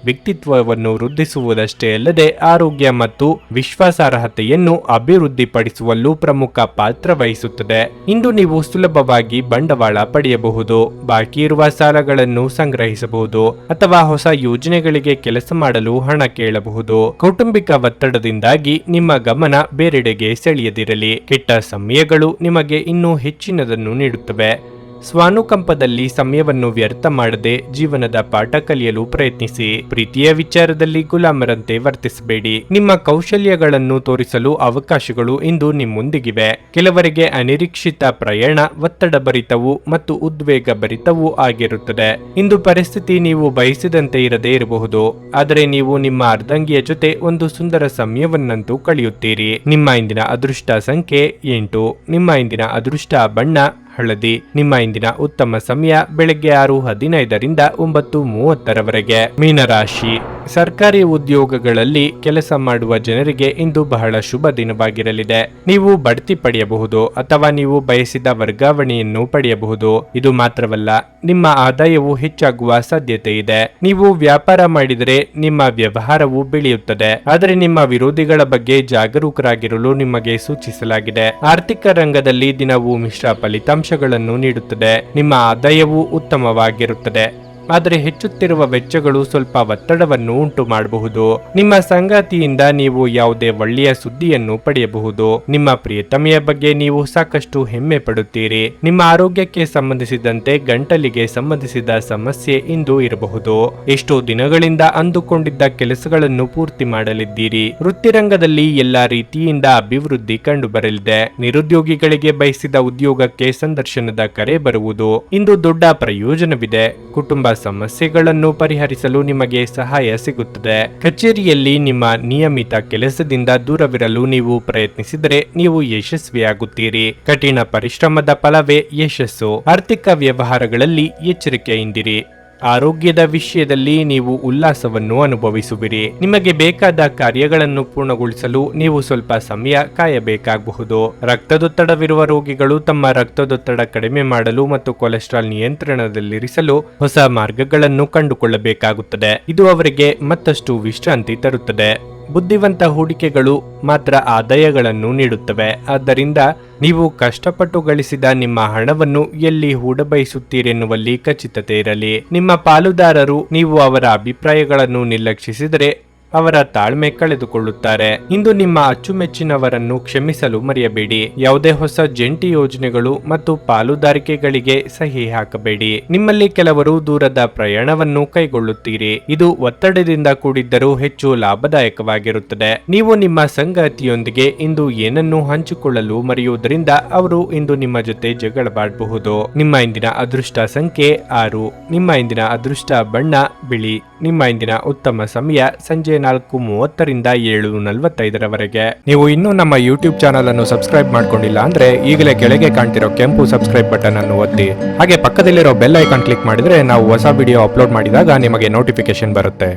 S1: ವ್ಯಕ್ತಿತ್ವವನ್ನು ವೃದ್ಧಿಸುವುದಷ್ಟೇ ಅಲ್ಲದೆ ಆರೋಗ್ಯ ಮತ್ತು ವಿಶ್ವಾಸಾರ್ಹತೆಯನ್ನು ಅಭಿವೃದ್ಧಿಪಡಿಸುವಲ್ಲೂ ಪ್ರಮುಖ ಪಾತ್ರ ವಹಿಸುತ್ತದೆ. ಇಂದು ನೀವು ಸುಲಭವಾಗಿ ಬಂಡವಾಳ ಪಡೆಯಬಹುದು. ಬಾಕಿ ಇರುವ ಸಾಲಗಳನ್ನು ಸಂಗ್ರಹಿಸಬಹುದು ಅಥವಾ ಹೊಸ ಯೋಜನೆಗಳಿಗೆ ಕೆಲಸ ಮಾಡಲು ಹಣ ಕೇಳಬಹುದು. ಕೌಟುಂಬಿಕ ಒತ್ತಡದಿಂದಾಗಿ ನಿಮ್ಮ ಗಮನ ಬೇರೆಡೆಗೆ ಸೆಳೆಯದಿರಲಿ. ಕೆಟ್ಟ ಸಮಯಗಳು ನಿಮಗೆ ಇನ್ನೂ ಹೆಚ್ಚಿನದನ್ನು ನೀಡುತ್ತವೆ. ಸ್ವಾನುಕಂಪದಲ್ಲಿ ಸಮಯವನ್ನು ವ್ಯರ್ಥ ಮಾಡದೆ ಜೀವನದ ಪಾಠ ಕಲಿಯಲು ಪ್ರಯತ್ನಿಸಿ. ಪ್ರೀತಿಯ ವಿಚಾರದಲ್ಲಿ ಗುಲಾಮರಂತೆ ವರ್ತಿಸಬೇಡಿ. ನಿಮ್ಮ ಕೌಶಲ್ಯಗಳನ್ನು ತೋರಿಸಲು ಅವಕಾಶಗಳು ಇಂದು ನಿಮ್ಮೊಂದಿಗಿವೆ. ಕೆಲವರಿಗೆ ಅನಿರೀಕ್ಷಿತ ಪ್ರಯಾಣ ಒತ್ತಡಭರಿತವೂ ಮತ್ತು ಉದ್ವೇಗ ಭರಿತವೂ ಆಗಿರುತ್ತದೆ. ಇಂದು ಪರಿಸ್ಥಿತಿ ನೀವು ಬಯಸಿದಂತೆ ಇರದೇ ಇರಬಹುದು, ಆದರೆ ನೀವು ನಿಮ್ಮ ಅರ್ಧಂಗಿಯ ಜೊತೆ ಒಂದು ಸುಂದರ ಸಮಯವನ್ನಂತೂ ಕಳೆಯುತ್ತೀರಿ. ನಿಮ್ಮ ಇಂದಿನ ಅದೃಷ್ಟ ಸಂಖ್ಯೆ 8. ನಿಮ್ಮ ಇಂದಿನ ಅದೃಷ್ಟ ಬಣ್ಣ ಹಳದಿ. ನಿಮ್ಮ ಇಂದಿನ ಉತ್ತಮ ಸಮಯ ಬೆಳಗ್ಗೆ 6:15ರಿಂದ 9:30ರವರೆಗೆ. ಮೀನರಾಶಿ, ಸರ್ಕಾರಿ ಉದ್ಯೋಗಗಳಲ್ಲಿ ಕೆಲಸ ಮಾಡುವ ಜನರಿಗೆ ಇಂದು ಬಹಳ ಶುಭ ದಿನವಾಗಿರಲಿದೆ. ನೀವು ಬಡ್ತಿ ಪಡೆಯಬಹುದು ಅಥವಾ ನೀವು ಬಯಸಿದ ವರ್ಗಾವಣೆಯನ್ನು ಪಡೆಯಬಹುದು. ಇದು ಮಾತ್ರವಲ್ಲ, ನಿಮ್ಮ ಆದಾಯವು ಹೆಚ್ಚಾಗುವ ಸಾಧ್ಯತೆ ಇದೆ. ನೀವು ವ್ಯಾಪಾರ ಮಾಡಿದರೆ ನಿಮ್ಮ ವ್ಯವಹಾರವು ಬೆಳೆಯುತ್ತದೆ, ಆದರೆ ನಿಮ್ಮ ವಿರೋಧಿಗಳ ಬಗ್ಗೆ ಜಾಗರೂಕರಾಗಿರಲು ನಿಮಗೆ ಸೂಚಿಸಲಾಗಿದೆ. ಆರ್ಥಿಕ ರಂಗದಲ್ಲಿ ದಿನವೂ ಮಿಶ್ರ ಫಲಿತಾಂಶಗಳನ್ನು ನೀಡುತ್ತದೆ. ನಿಮ್ಮ ಆದಾಯವು ಉತ್ತಮವಾಗಿರುತ್ತದೆ, ಆದರೆ ಹೆಚ್ಚುತ್ತಿರುವ ವೆಚ್ಚಗಳು ಸ್ವಲ್ಪ ಒತ್ತಡವನ್ನು ಉಂಟು ಮಾಡಬಹುದು. ನಿಮ್ಮ ಸಂಗಾತಿಯಿಂದ ನೀವು ಯಾವುದೇ ಒಳ್ಳೆಯ ಸುದ್ದಿಯನ್ನು ಪಡೆಯಬಹುದು. ನಿಮ್ಮ ಪ್ರಿಯತಮೆಯ ಬಗ್ಗೆ ನೀವು ಸಾಕಷ್ಟು ಹೆಮ್ಮೆ ಪಡುತ್ತೀರಿ. ನಿಮ್ಮ ಆರೋಗ್ಯಕ್ಕೆ ಸಂಬಂಧಿಸಿದಂತೆ ಗಂಟಲಿಗೆ ಸಂಬಂಧಿಸಿದ ಸಮಸ್ಯೆ ಇಂದು ಇರಬಹುದು. ಎಷ್ಟೋ ದಿನಗಳಿಂದ ಅಂದುಕೊಂಡಿದ್ದ ಕೆಲಸಗಳನ್ನು ಪೂರ್ತಿ ಮಾಡಲಿದ್ದೀರಿ. ವೃತ್ತಿರಂಗದಲ್ಲಿ ಎಲ್ಲಾ ರೀತಿಯಿಂದ ಅಭಿವೃದ್ಧಿ ಕಂಡು ಬರಲಿದೆ. ನಿರುದ್ಯೋಗಿಗಳಿಗೆ ಬಯಸಿದ ಉದ್ಯೋಗಕ್ಕೆ ಸಂದರ್ಶನದ ಕರೆ ಬರುವುದು. ಇಂದು ದೊಡ್ಡ ಪ್ರಯೋಜನವಿದೆ. ಕುಟುಂಬ ಸಮಸ್ಯೆಗಳನ್ನು ಪರಿಹರಿಸಲು ನಿಮಗೆ ಸಹಾಯ ಸಿಗುತ್ತದೆ. ಕಚೇರಿಯಲ್ಲಿ ನಿಮ್ಮ ನಿಯಮಿತ ಕೆಲಸದಿಂದ ದೂರವಿರಲು ನೀವು ಪ್ರಯತ್ನಿಸಿದರೆ ನೀವು ಯಶಸ್ವಿಯಾಗುತ್ತೀರಿ. ಕಠಿಣ ಪರಿಶ್ರಮದ ಫಲವೇ ಯಶಸ್ಸು. ಆರ್ಥಿಕ ವ್ಯವಹಾರಗಳಲ್ಲಿ ಎಚ್ಚರಿಕೆಯಿಂದಿರಿ. ಆರೋಗ್ಯದ ವಿಷಯದಲ್ಲಿ ನೀವು ಉಲ್ಲಾಸವನ್ನು ಅನುಭವಿಸುವಿರಿ. ನಿಮಗೆ ಬೇಕಾದ ಕಾರ್ಯಗಳನ್ನು ಪೂರ್ಣಗೊಳಿಸಲು ನೀವು ಸ್ವಲ್ಪ ಸಮಯ ಕಾಯಬೇಕಾಗಬಹುದು. ರಕ್ತದೊತ್ತಡವಿರುವ ರೋಗಿಗಳು ತಮ್ಮ ರಕ್ತದೊತ್ತಡ ಕಡಿಮೆ ಮಾಡಲು ಮತ್ತು ಕೊಲೆಸ್ಟ್ರಾಲ್ ನಿಯಂತ್ರಣದಲ್ಲಿರಿಸಲು ಹೊಸ ಮಾರ್ಗಗಳನ್ನು ಕಂಡುಕೊಳ್ಳಬೇಕಾಗುತ್ತದೆ. ಇದು ಅವರಿಗೆ ಮತ್ತಷ್ಟು ವಿಶ್ರಾಂತಿ ತರುತ್ತದೆ. ಬುದ್ಧಿವಂತ ಹೂಡಿಕೆಗಳು ಮಾತ್ರ ಆದಾಯಗಳನ್ನು ನೀಡುತ್ತವೆ. ಆದ್ದರಿಂದ ನೀವು ಕಷ್ಟಪಟ್ಟು ಗಳಿಸಿದ ನಿಮ್ಮ ಹಣವನ್ನು ಎಲ್ಲಿ ಹೂಡಬಯಸುತ್ತೀರೆನ್ನುವಲ್ಲಿ ಖಚಿತತೆ ಇರಲಿ. ನಿಮ್ಮ ಪಾಲುದಾರರು ನೀವು ಅವರ ಅಭಿಪ್ರಾಯಗಳನ್ನು ನಿರ್ಲಕ್ಷಿಸಿದರೆ ಅವರ ತಾಳ್ಮೆ ಕಳೆದುಕೊಳ್ಳುತ್ತಾರೆ. ಇಂದು ನಿಮ್ಮ ಅಚ್ಚುಮೆಚ್ಚಿನವರನ್ನು ಕ್ಷಮಿಸಲು ಮರೆಯಬೇಡಿ. ಯಾವುದೇ ಹೊಸ ಜಂಟಿ ಯೋಜನೆಗಳು ಮತ್ತು ಪಾಲುದಾರಿಕೆಗಳಿಗೆ ಸಹಿ ಹಾಕಬೇಡಿ. ನಿಮ್ಮಲ್ಲಿ ಕೆಲವರು ದೂರದ ಪ್ರಯಾಣವನ್ನು ಕೈಗೊಳ್ಳುತ್ತೀರಿ. ಇದು ಒತ್ತಡದಿಂದ ಕೂಡಿದ್ದರೂ ಹೆಚ್ಚು ಲಾಭದಾಯಕವಾಗಿರುತ್ತದೆ. ನೀವು ನಿಮ್ಮ ಸಂಗಾತಿಯೊಂದಿಗೆ ಇಂದು ಏನನ್ನು ಹಂಚಿಕೊಳ್ಳಲು ಮರೆಯುವುದರಿಂದ ಅವರು ಇಂದು ನಿಮ್ಮ ಜೊತೆ ಜಗಳವಾಡಬಹುದು. ನಿಮ್ಮ ಇಂದಿನ ಅದೃಷ್ಟ ಸಂಖ್ಯೆ 6. ನಿಮ್ಮ ಇಂದಿನ ಅದೃಷ್ಟ ಬಣ್ಣ ಬಿಳಿ. ನಿಮ್ಮ ಇಂದಿನ ಉತ್ತಮ ಸಮಯ ಸಂಜೆ 4:30ರಿಂದ 7:45ರವರೆಗೆ. ನೀವು ಇನ್ನೂ ನಮ್ಮ ಯೂಟ್ಯೂಬ್ ಚಾನಲ್ ಅನ್ನು ಸಬ್ಸ್ಕ್ರೈಬ್ ಮಾಡ್ಕೊಂಡಿಲ್ಲ ಅಂದ್ರೆ ಈಗಲೇ ಕೆಳಗೆ ಕಾಣ್ತಿರೋ ಕೆಂಪು ಸಬ್ಸ್ಕ್ರೈಬ್ ಬಟನ್ ಅನ್ನು ಒತ್ತಿ. ಹಾಗೆ ಪಕ್ಕದಲ್ಲಿರೋ ಬೆಲ್ ಐಕಾನ್ ಕ್ಲಿಕ್ ಮಾಡಿದ್ರೆ ನಾವು ಹೊಸ ವಿಡಿಯೋ ಅಪ್ಲೋಡ್ ಮಾಡಿದಾಗ ನಿಮಗೆ ನೋಟಿಫಿಕೇಶನ್ ಬರುತ್ತೆ.